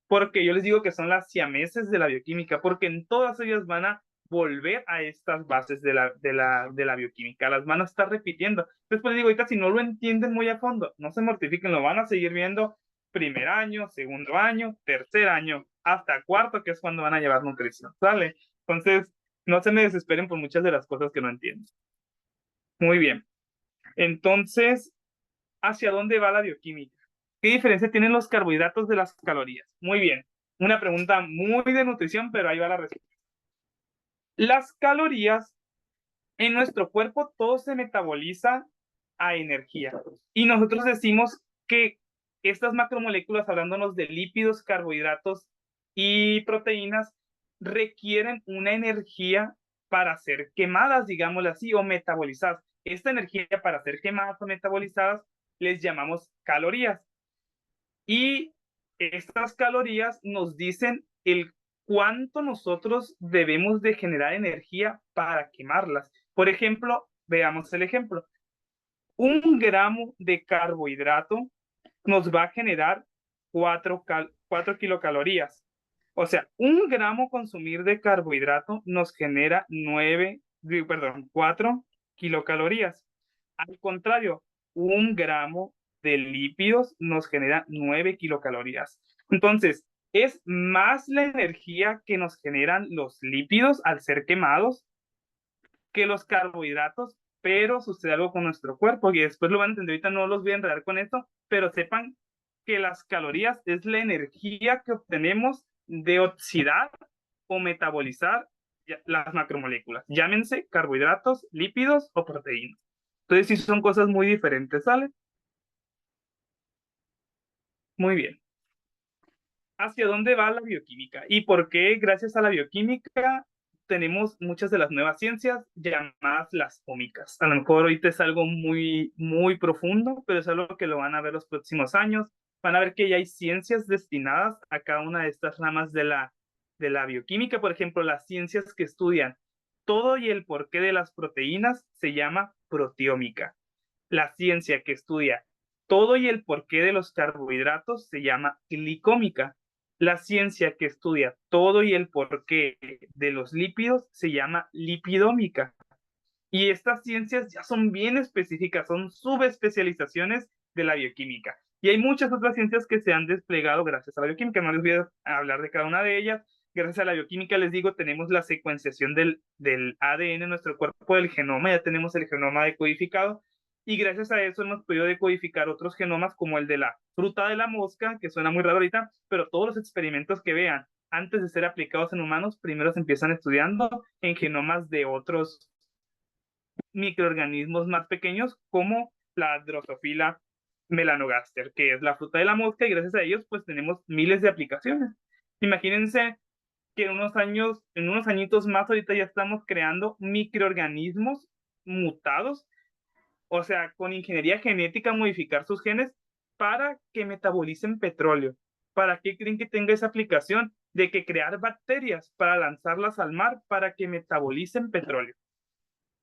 A: Porque yo les digo que son las siameses de la bioquímica, porque en todas ellas van a volver a estas bases de la bioquímica, las van a estar repitiendo. Después les digo, ahorita si no lo entienden muy a fondo, no se mortifiquen, lo van a seguir viendo primer año, segundo año, tercer año, hasta cuarto, que es cuando van a llevar nutrición, ¿sale? Entonces, no se me desesperen por muchas de las cosas que no entienden. Muy bien. Entonces, ¿hacia dónde va la bioquímica? ¿Qué diferencia tienen los carbohidratos de las calorías? Muy bien. Una pregunta muy de nutrición, pero ahí va la respuesta. Las calorías en nuestro cuerpo todo se metaboliza a energía. Y nosotros decimos que estas macromoléculas, hablándonos de lípidos, carbohidratos y proteínas, requieren una energía para ser quemadas, digámoslo así, o metabolizadas. Esta energía para ser quemadas o metabolizadas les llamamos calorías. Y estas calorías nos dicen el cuánto nosotros debemos de generar energía para quemarlas. Por ejemplo, veamos el ejemplo. 1 gramo de carbohidrato nos va a generar 4 kilocalorías. O sea, 1 gramo consumir de carbohidrato nos genera 4 kilocalorías. Al contrario, 1 gramo de lípidos nos genera 9 kilocalorías. Entonces, es más la energía que nos generan los lípidos al ser quemados que los carbohidratos, pero sucede algo con nuestro cuerpo y después lo van a entender. Ahorita no los voy a enredar con esto, pero sepan que las calorías es la energía que obtenemos de oxidar o metabolizar las macromoléculas, llámense carbohidratos, lípidos o proteínas. Entonces sí son cosas muy diferentes, ¿sale? Muy bien. ¿Hacia dónde va la bioquímica? ¿Y por qué gracias a la bioquímica tenemos muchas de las nuevas ciencias llamadas las ómicas? A lo mejor ahorita es algo muy, muy profundo, pero es algo que lo van a ver los próximos años. Van a ver que ya hay ciencias destinadas a cada una de estas ramas de la bioquímica. Por ejemplo, las ciencias que estudian todo y el porqué de las proteínas se llama proteómica. La ciencia que estudia todo y el porqué de los carbohidratos se llama glicómica. La ciencia que estudia todo y el porqué de los lípidos se llama lipidómica. Y estas ciencias ya son bien específicas, son subespecializaciones de la bioquímica. Y hay muchas otras ciencias que se han desplegado gracias a la bioquímica. No les voy a hablar de cada una de ellas. Gracias a la bioquímica, les digo, tenemos la secuenciación del ADN en nuestro cuerpo, del genoma, ya tenemos el genoma decodificado. Y gracias a eso hemos podido decodificar otros genomas como el de la fruta de la mosca, que suena muy raro ahorita, pero todos los experimentos que vean antes de ser aplicados en humanos, primero se empiezan estudiando en genomas de otros microorganismos más pequeños como la Drosophila melanogaster, que es la fruta de la mosca, y gracias a ellos pues tenemos miles de aplicaciones. Imagínense que en unos añitos más ahorita ya estamos creando microorganismos mutados O sea, con ingeniería genética modificar sus genes para que metabolicen petróleo. ¿Para qué creen que tenga esa aplicación de que crear bacterias para lanzarlas al mar para que metabolicen petróleo?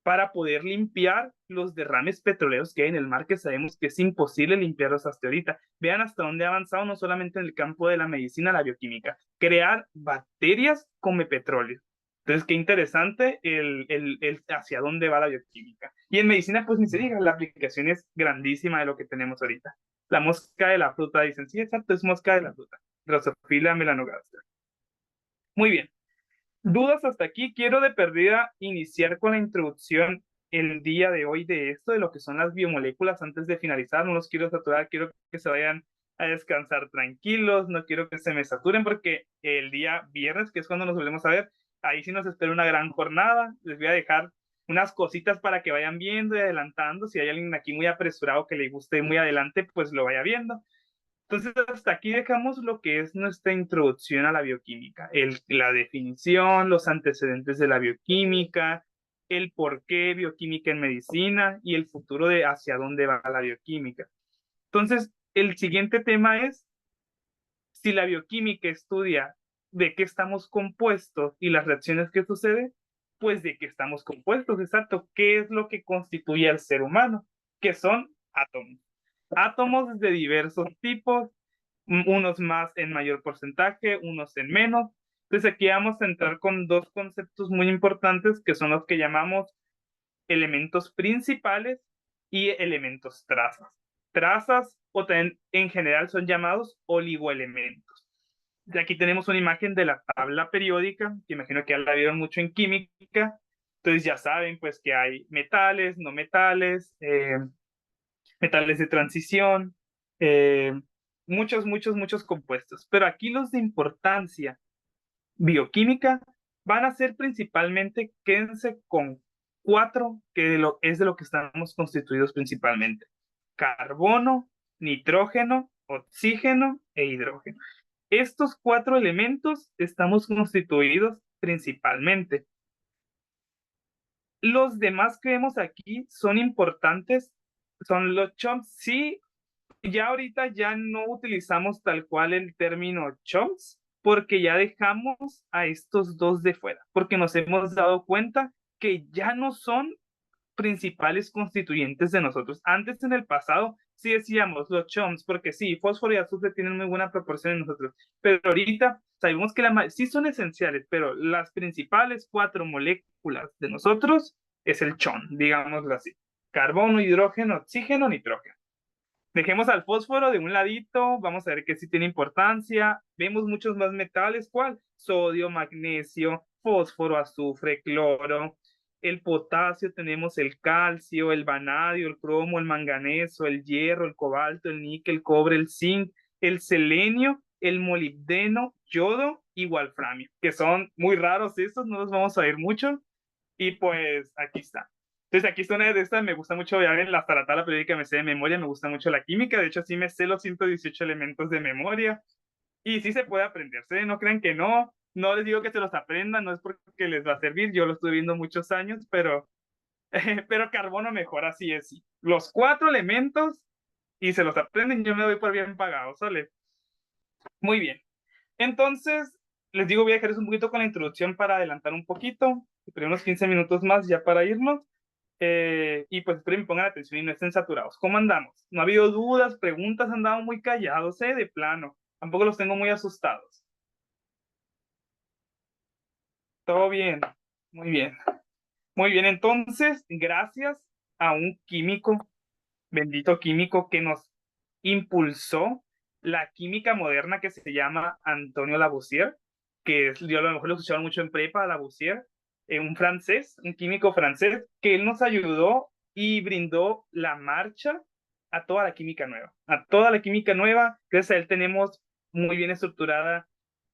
A: Para poder limpiar los derrames petroleros que hay en el mar, que sabemos que es imposible limpiarlos hasta ahorita. Vean hasta dónde ha avanzado, no solamente en el campo de la medicina, la bioquímica. Crear bacterias come petróleo. Entonces, qué interesante el hacia dónde va la bioquímica. Y en medicina, pues ni se diga, la aplicación es grandísima de lo que tenemos ahorita. La mosca de la fruta, dicen, sí, exacto, es mosca de la fruta. Drosophila melanogaster. Muy bien. ¿Dudas hasta aquí? Quiero de perdida iniciar con la introducción el día de hoy de esto, de lo que son las biomoléculas antes de finalizar. No los quiero saturar, quiero que se vayan a descansar tranquilos, no quiero que se me saturen porque el día viernes, que es cuando nos volvemos a ver, ahí sí nos espera una gran jornada. Les voy a dejar unas cositas para que vayan viendo y adelantando. Si hay alguien aquí muy apresurado que le guste muy adelante, pues lo vaya viendo. Entonces, hasta aquí dejamos lo que es nuestra introducción a la bioquímica, la definición, los antecedentes de la bioquímica, el por qué bioquímica en medicina y el futuro de hacia dónde va la bioquímica. Entonces, el siguiente tema es si la bioquímica estudia de qué estamos compuestos y las reacciones que suceden, pues de qué estamos compuestos, exacto, qué es lo que constituye al ser humano, que son átomos. Átomos de diversos tipos, unos más en mayor porcentaje, unos en menos. Entonces aquí vamos a entrar con dos conceptos muy importantes que son los que llamamos elementos principales y elementos trazas. Trazas o también en general son llamados oligoelementos. Y aquí tenemos una imagen de la tabla periódica, que imagino que ya la vieron mucho en química. Entonces ya saben pues que hay metales, no metales, metales de transición, muchos compuestos. Pero aquí los de importancia bioquímica van a ser principalmente, quédense con cuatro, que es de lo que estamos constituidos principalmente: carbono, nitrógeno, oxígeno e hidrógeno. Estos cuatro elementos estamos constituidos principalmente. Los demás que vemos aquí son importantes, son los chunks. Sí, ya ahorita ya no utilizamos tal cual el término chunks, porque ya dejamos a estos dos de fuera, porque nos hemos dado cuenta que ya no son principales constituyentes de nosotros. Antes, en el pasado, sí decíamos los chunks, porque sí, fósforo y azufre tienen muy buena proporción en nosotros, pero ahorita sabemos que sí son esenciales, pero las principales cuatro moléculas de nosotros es el chon, digámoslo así: carbono, hidrógeno, oxígeno, nitrógeno. Dejemos al fósforo de un ladito, vamos a ver que sí tiene importancia. Vemos muchos más metales, ¿cuál? Sodio, magnesio, fósforo, azufre, cloro. El potasio, tenemos el calcio, el vanadio, el cromo, el manganeso, el hierro, el cobalto, el níquel, el cobre, el zinc, el selenio, el molibdeno, yodo y wolframio, que son muy raros estos, no los vamos a ver mucho. Y pues aquí está. Entonces aquí está una de estas, me gusta mucho ver hasta la tabla periódica, me sé de memoria, me gusta mucho la química, de hecho sí me sé los 118 elementos de memoria, y sí se puede aprender, ¿sí? No crean que no, no les digo que se los aprendan, no es porque les va a servir, yo lo estuve viendo muchos años, pero carbono mejor así es, sí. Los cuatro elementos y se los aprenden, yo me doy por bien pagado, ¿sale? Muy bien, entonces les digo, voy a dejarles un poquito con la introducción para adelantar un poquito, pero unos 15 minutos más ya para irnos. Y pues espero me pongan atención y no estén saturados. ¿Cómo andamos? No ha habido dudas, preguntas, han dado muy callados, de plano. Tampoco los tengo muy asustados. Todo bien, muy bien. Muy bien, entonces, gracias a un químico, bendito químico, que nos impulsó la química moderna, que se llama Antonio Lavoisier, yo a lo mejor lo escucharon mucho en prepa, Lavoisier, un francés, un químico francés, que él nos ayudó y brindó la marcha a toda la química nueva. A toda la química nueva, gracias a él tenemos muy bien estructurada.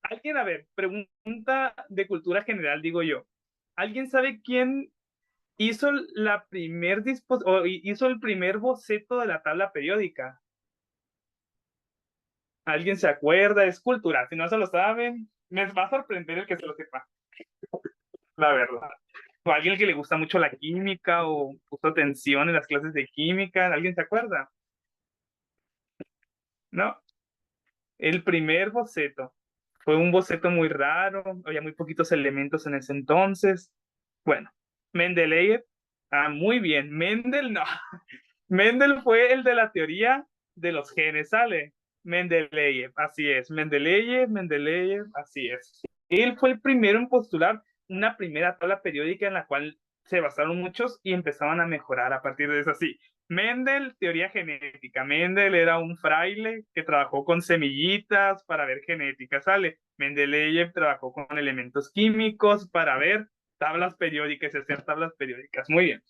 A: Alguien, a ver, pregunta de cultura general, digo yo. ¿Alguien sabe quién hizo hizo el primer boceto de la tabla periódica? ¿Alguien se acuerda? Es cultural. Si no se lo saben, me va a sorprender el que se lo sepa, la verdad. O alguien que le gusta mucho la química o puso atención en las clases de química, ¿alguien se acuerda? ¿No? El primer boceto fue un boceto muy raro, había muy poquitos elementos en ese entonces. Bueno, Mendeleev, muy bien. Mendel, no. Mendel fue el de la teoría de los genes, ¿sale? Mendeleev, así es. Mendeleev, así es. Él fue el primero en postular una primera tabla periódica en la cual se basaron muchos y empezaban a mejorar a partir de eso. Así, Mendel, teoría genética. Mendel era un fraile que trabajó con semillitas para ver genética, ¿sale? Mendeleev trabajó con elementos químicos para ver tablas periódicas y hacer tablas periódicas. Muy bien.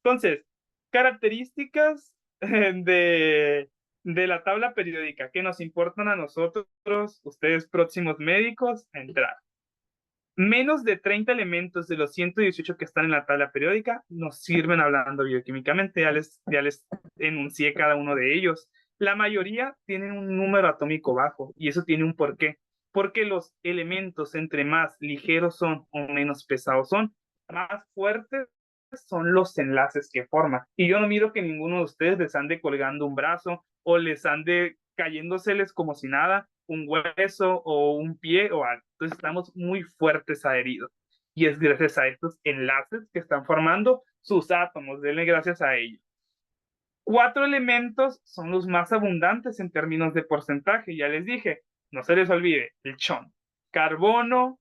A: Entonces, características de la tabla periódica que nos importan a nosotros, ustedes próximos médicos, a entrar. Menos de 30 elementos de los 118 que están en la tabla periódica nos sirven hablando bioquímicamente, ya les enuncié cada uno de ellos. La mayoría tienen un número atómico bajo y eso tiene un porqué. Porque los elementos entre más ligeros son o menos pesados son, más fuertes son los enlaces que forman. Y yo no miro que ninguno de ustedes les ande colgando un brazo o les ande cayéndoseles como si nada un hueso o un pie o algo. Entonces estamos muy fuertes adheridos. Y es gracias a estos enlaces que están formando sus átomos. Denle gracias a ellos. 4 elementos son los más abundantes en términos de porcentaje. Ya les dije, no se les olvide, el chon. Carbono,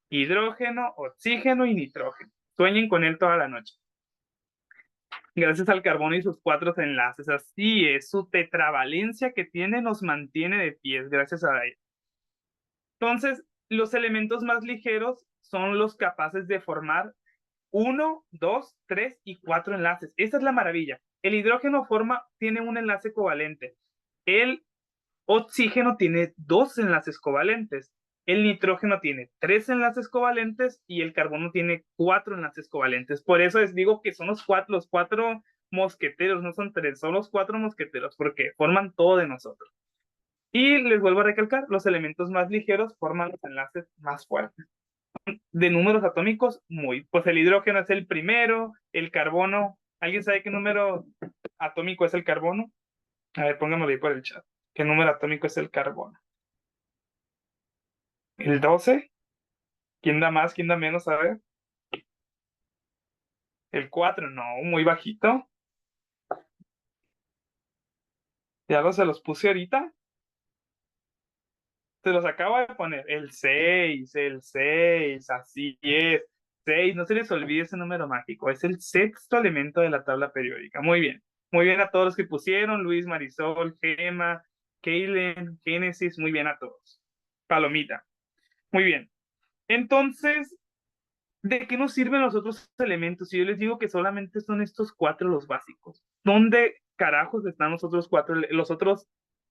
A: hidrógeno, oxígeno y nitrógeno. Sueñen con él toda la noche. Gracias al carbono y sus 4 enlaces. Así es, su tetravalencia que tiene nos mantiene de pie, gracias a él. Entonces, los elementos más ligeros son los capaces de formar 1, 2, 3 y 4 enlaces. Esa es la maravilla. El hidrógeno tiene un enlace covalente. El oxígeno tiene 2 enlaces covalentes. El nitrógeno tiene 3 enlaces covalentes y el carbono tiene 4 enlaces covalentes. Por eso les digo que son los cuatro mosqueteros, no son 3, son los 4 mosqueteros, porque forman todo de nosotros. Y les vuelvo a recalcar, los elementos más ligeros forman los enlaces más fuertes. De números atómicos, pues el hidrógeno es el primero, el carbono, ¿alguien sabe qué número atómico es el carbono? A ver, pónganmelo ahí por el chat. ¿Qué número atómico es el carbono? ¿El 12? ¿Quién da más? ¿Quién da menos? A ver. El 4, no, muy bajito. Ya se los puse ahorita. Se los acabo de poner. El 6, así es. 6, no se les olvide ese número mágico. Es el sexto elemento de la tabla periódica. Muy bien. Muy bien a todos los que pusieron. Luis, Marisol, Gema, Keilen, Génesis. Muy bien a todos. Palomita. Muy bien. Entonces, ¿de qué nos sirven los otros elementos? Si yo les digo que solamente son estos 4 los básicos. ¿Dónde carajos están los otros 4? Los otros,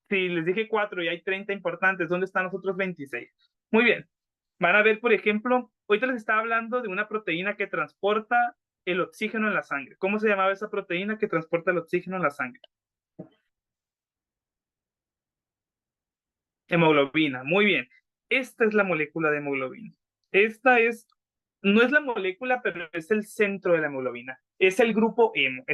A: si les dije 4 y hay 30 importantes, ¿dónde están los otros 26? Muy bien. Van a ver, por ejemplo, ahorita les estaba hablando de una proteína que transporta el oxígeno en la sangre. ¿Cómo se llamaba esa proteína que transporta el oxígeno en la sangre? Hemoglobina. Muy bien. Esta es la molécula de hemoglobina. No es la molécula, pero es el centro de la hemoglobina. Es el grupo hemo.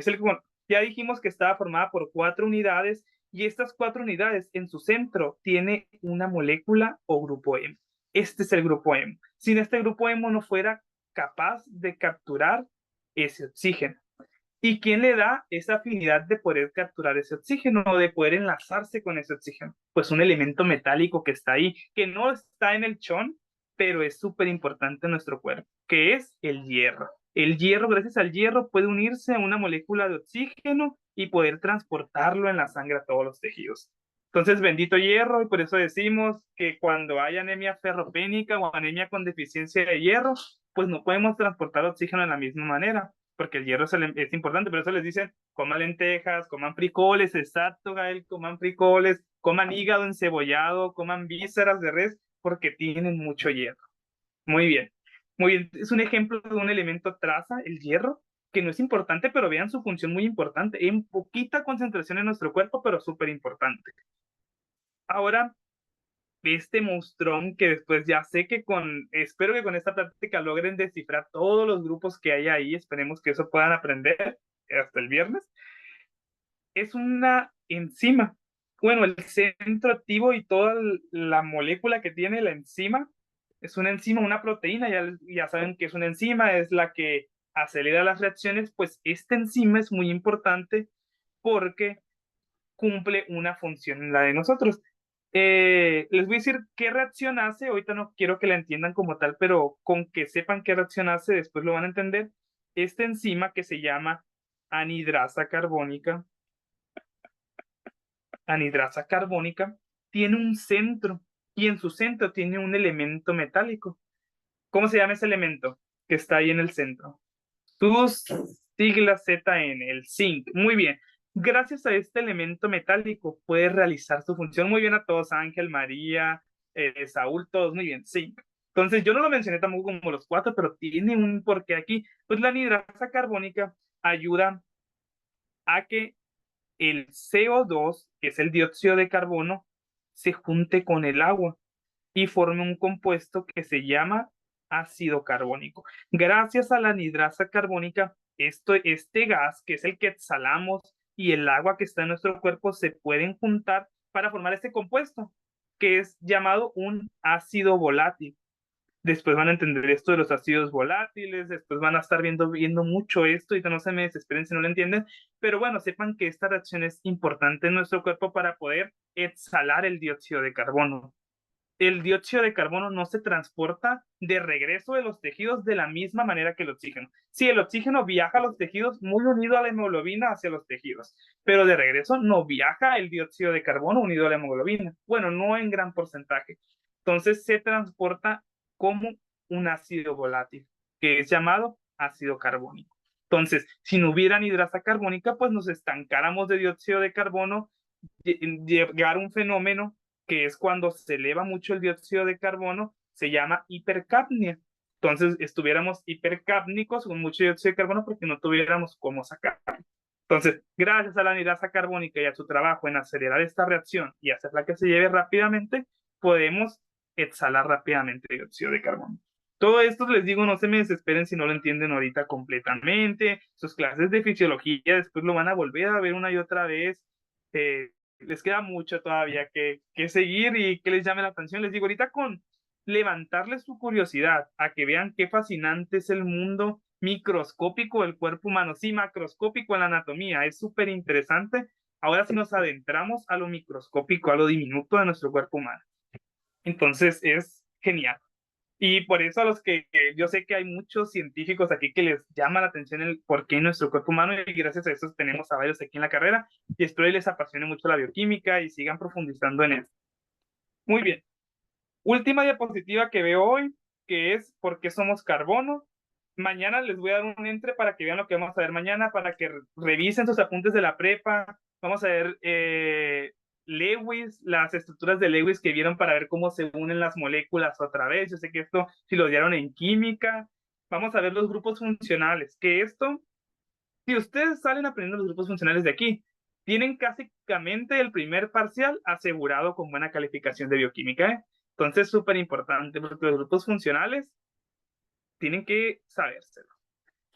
A: Ya dijimos que estaba formada por 4 unidades y estas 4 unidades en su centro tiene una molécula o grupo hemo. Este es el grupo hemo. Sin este grupo hemo no fuera capaz de capturar ese oxígeno. ¿Y quién le da esa afinidad de poder capturar ese oxígeno o de poder enlazarse con ese oxígeno? Pues un elemento metálico que está ahí, que no está en el chon, pero es súper importante en nuestro cuerpo, que es el hierro. El hierro, gracias al hierro, puede unirse a una molécula de oxígeno y poder transportarlo en la sangre a todos los tejidos. Entonces, bendito hierro, y por eso decimos que cuando hay anemia ferropénica o anemia con deficiencia de hierro, pues no podemos transportar oxígeno de la misma manera, porque el hierro es importante. Por eso les dicen, coman lentejas, coman frijoles, exacto, Gael, coman frijoles, coman hígado encebollado, coman vísceras de res, porque tienen mucho hierro. Muy bien, muy bien. Es un ejemplo de un elemento traza, el hierro, que no es importante, pero vean su función muy importante, en poquita concentración en nuestro cuerpo, pero súper importante. Ahora, este monstruón que después ya sé que espero que con esta práctica logren descifrar todos los grupos que hay ahí, esperemos que eso puedan aprender hasta el viernes. Es una enzima. Bueno, el centro activo y toda la molécula que tiene la enzima es una enzima, una proteína, ya saben que es una enzima, es la que acelera las reacciones, pues esta enzima es muy importante porque cumple una función en la de nosotros. Les voy a decir qué reacción hace, ahorita no quiero que la entiendan como tal, pero con que sepan qué reacción hace, después lo van a entender. Esta enzima que se llama anhidrasa carbónica, tiene un centro y en su centro tiene un elemento metálico. ¿Cómo se llama ese elemento que está ahí en el centro? Sus siglas ZN, el zinc. Muy bien. Gracias a este elemento metálico puede realizar su función. Muy bien a todos, Ángel, María, Saúl, todos muy bien, zinc. Entonces yo no lo mencioné tampoco como los cuatro, pero tiene un porqué aquí. Pues la anhidrasa carbónica ayuda a que el CO2, que es el dióxido de carbono, se junte con el agua y forme un compuesto que se llama ácido carbónico. Gracias a la anhidrasa carbónica, este gas, que es el que exhalamos, y el agua que está en nuestro cuerpo se pueden juntar para formar este compuesto, que es llamado un ácido volátil. Después van a entender esto de los ácidos volátiles, después van a estar viendo mucho esto y no se me desesperen si no lo entienden, pero bueno, sepan que esta reacción es importante en nuestro cuerpo para poder exhalar el dióxido de carbono. El dióxido de carbono no se transporta de regreso de los tejidos de la misma manera que el oxígeno. Sí, el oxígeno viaja a los tejidos muy unido a la hemoglobina hacia los tejidos, pero de regreso no viaja el dióxido de carbono unido a la hemoglobina. Bueno, no en gran porcentaje. Entonces se transporta como un ácido volátil, que es llamado ácido carbónico. Entonces, si no hubiera anhidrasa carbónica, pues nos estancáramos de dióxido de carbono, llegar a un fenómeno que es cuando se eleva mucho el dióxido de carbono, se llama hipercapnia. Entonces, estuviéramos hipercápnicos con mucho dióxido de carbono porque no tuviéramos cómo sacarlo. Entonces, gracias a la anhidrasa carbónica y a su trabajo en acelerar esta reacción y hacerla que se lleve rápidamente, podemos exhalar rápidamente dióxido de carbono. Todo esto les digo, no se me desesperen si no lo entienden ahorita completamente. Sus clases de fisiología después lo van a volver a ver una y otra vez. Les queda mucho todavía que seguir y que les llame la atención. Les digo, ahorita con levantarles su curiosidad a que vean qué fascinante es el mundo microscópico del cuerpo humano, sí, macroscópico en la anatomía, es súper interesante. Ahora sí nos adentramos a lo microscópico, a lo diminuto de nuestro cuerpo humano. Entonces es genial. Y por eso a los que yo sé que hay muchos científicos aquí que les llama la atención el por qué nuestro cuerpo humano, y gracias a eso tenemos a varios aquí en la carrera, y espero que les apasione mucho la bioquímica y sigan profundizando en eso. Muy bien. Última diapositiva que veo hoy, que es por qué somos carbono. Mañana les voy a dar un entre para que vean lo que vamos a ver mañana, para que revisen sus apuntes de la prepa. Vamos a ver Lewis, las estructuras de Lewis que vieron para ver cómo se unen las moléculas otra vez. Yo sé que esto si lo dieron en química. Vamos a ver los grupos funcionales, que esto, si ustedes salen aprendiendo los grupos funcionales de aquí, tienen básicamente el primer parcial asegurado con buena calificación de bioquímica, ¿eh? Entonces, súper importante, porque los grupos funcionales tienen que sabérselo.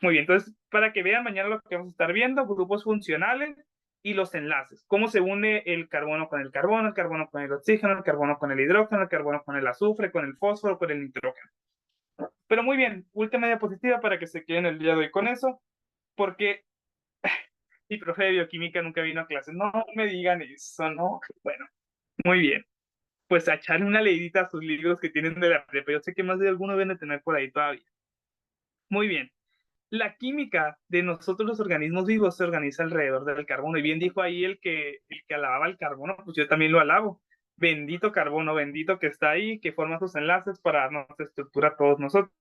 A: Muy bien, entonces, para que vean mañana lo que vamos a estar viendo, grupos funcionales y los enlaces. Cómo se une el carbono con el carbono con el oxígeno, el carbono con el hidrógeno, el carbono con el azufre, con el fósforo, con el nitrógeno. Pero muy bien, última diapositiva para que se queden el día de hoy con eso, porque mi profe de bioquímica nunca vino a clase. No me digan eso, ¿no? Bueno, muy bien. Pues a echarle una leidita a sus libros que tienen de la prepa. Yo sé que más de alguno deben de tener por ahí todavía. Muy bien. La química de nosotros los organismos vivos se organiza alrededor del carbono. Y bien dijo ahí el que alababa el carbono, pues yo también lo alabo. Bendito carbono, bendito que está ahí, que forma sus enlaces para darnos estructura a todos nosotros.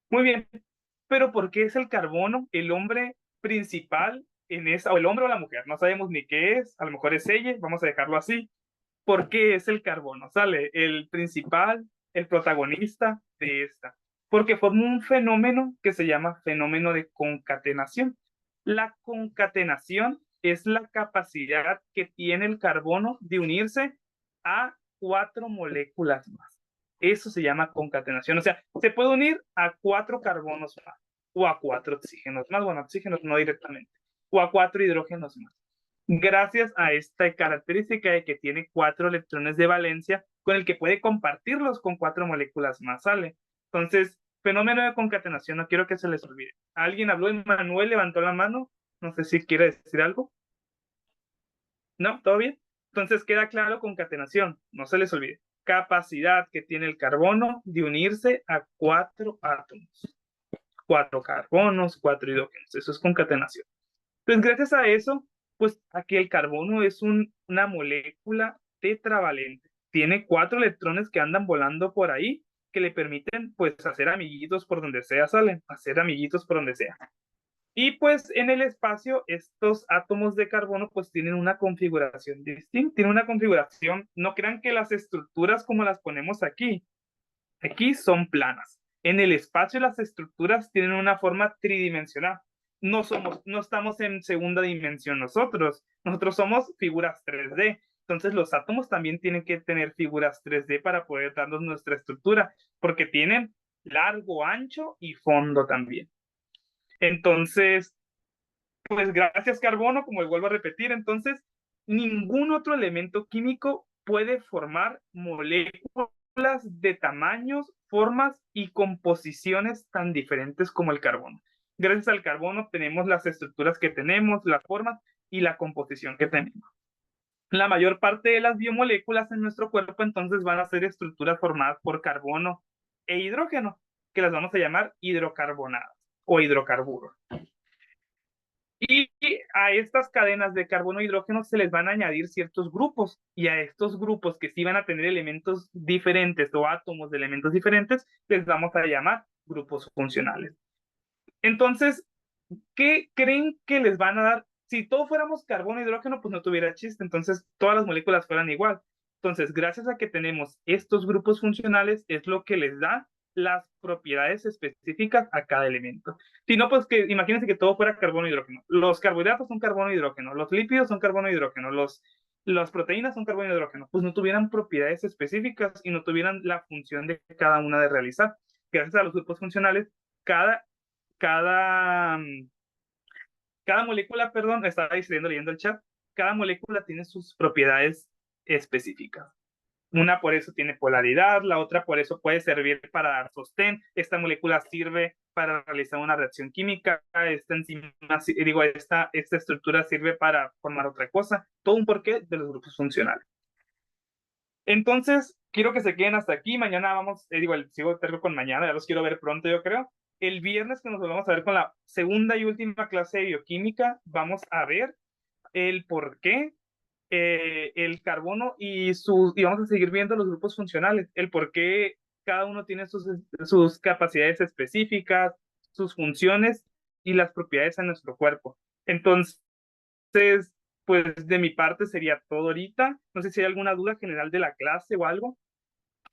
A: Muy bien. Pero ¿por qué es el carbono el hombre principal en esa, o el hombre o la mujer? No sabemos ni qué es, a lo mejor es ella, vamos a dejarlo así. ¿Por qué es el carbono? Sale el principal, el protagonista de esta. Porque forma un fenómeno que se llama fenómeno de concatenación. La concatenación es la capacidad que tiene el carbono de unirse a 4 moléculas más. Eso se llama concatenación. O sea, se puede unir a 4 carbonos más, o a 4 oxígenos más, bueno, oxígenos no directamente, o a 4 hidrógenos más. Gracias a esta característica de que tiene 4 electrones de valencia con el que puede compartirlos con 4 moléculas más, ¿sale? Entonces, fenómeno de concatenación, no quiero que se les olvide. ¿Alguien habló? Manuel levantó la mano, no sé si quiere decir algo. ¿No? ¿Todo bien? Entonces queda claro concatenación, no se les olvide. Capacidad que tiene el carbono de unirse a 4 átomos. 4 carbonos, 4 hidrógenos, eso es concatenación. Entonces, gracias a eso, pues aquí el carbono es una molécula tetravalente. Tiene 4 electrones que andan volando por ahí que le permiten pues hacer amiguitos por donde sea, salen, hacer amiguitos por donde sea. Y pues en el espacio estos átomos de carbono pues tienen una configuración distinta, tienen una configuración, no crean que las estructuras como las ponemos aquí son planas. En el espacio las estructuras tienen una forma tridimensional. No estamos en segunda dimensión nosotros somos figuras 3D. Entonces los átomos también tienen que tener figuras 3D para poder darnos nuestra estructura, porque tienen largo, ancho y fondo también. Entonces, pues gracias carbono, como vuelvo a repetir, entonces ningún otro elemento químico puede formar moléculas de tamaños, formas y composiciones tan diferentes como el carbono. Gracias al carbono tenemos las estructuras que tenemos, las formas y la composición que tenemos. La mayor parte de las biomoléculas en nuestro cuerpo entonces van a ser estructuras formadas por carbono e hidrógeno, que las vamos a llamar hidrocarbonadas o hidrocarburos. Y a estas cadenas de carbono e hidrógeno se les van a añadir ciertos grupos, y a estos grupos que sí van a tener elementos diferentes o átomos de elementos diferentes, les vamos a llamar grupos funcionales. Entonces, ¿qué creen que les van a dar? Si todos fuéramos carbono e hidrógeno, pues no tuviera chiste, entonces todas las moléculas fueran igual. Entonces, gracias a que tenemos estos grupos funcionales, es lo que les da las propiedades específicas a cada elemento. Si no, pues que imagínense que todo fuera carbono e hidrógeno. Los carbohidratos son carbono e hidrógeno, los lípidos son carbono e hidrógeno, las proteínas son carbono e hidrógeno. Pues no tuvieran propiedades específicas y no tuvieran la función de cada una de realizar. Gracias a los grupos funcionales, cada molécula, perdón, estaba leyendo el chat, cada molécula tiene sus propiedades específicas. Una por eso tiene polaridad, la otra por eso puede servir para dar sostén, esta molécula sirve para realizar una reacción química, esta estructura sirve para formar otra cosa, todo un porqué de los grupos funcionales. Entonces, quiero que se queden hasta aquí, mañana vamos, sigo con mañana, ya los quiero ver pronto yo creo. El viernes que nos vamos a ver con la segunda y última clase de bioquímica, vamos a ver el por qué el carbono y vamos a seguir viendo los grupos funcionales, el por qué cada uno tiene sus capacidades específicas, sus funciones y las propiedades en nuestro cuerpo. Entonces, pues de mi parte sería todo ahorita. No sé si hay alguna duda general de la clase o algo,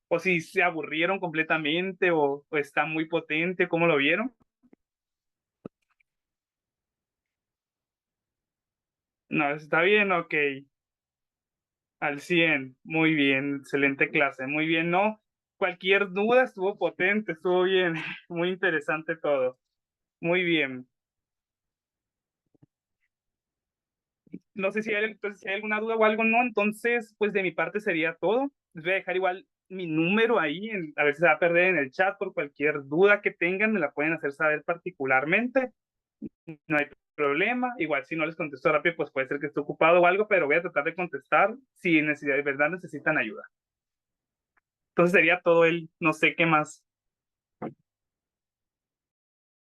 A: o si se aburrieron completamente o está muy potente, ¿cómo lo vieron? No, está bien, ok. Al 100, muy bien, excelente clase, muy bien, ¿no? Cualquier duda estuvo potente, estuvo bien, muy interesante todo, muy bien. No sé si entonces, si hay alguna duda o algo, ¿no? Entonces, pues de mi parte sería todo. Les voy a dejar igual mi número ahí, a ver si se va a perder en el chat por cualquier duda que tengan, me la pueden hacer saber particularmente. No hay problema. Igual si no les contesto rápido, pues puede ser que esté ocupado o algo, pero voy a tratar de contestar si de verdad necesitan ayuda. Entonces sería todo no sé qué más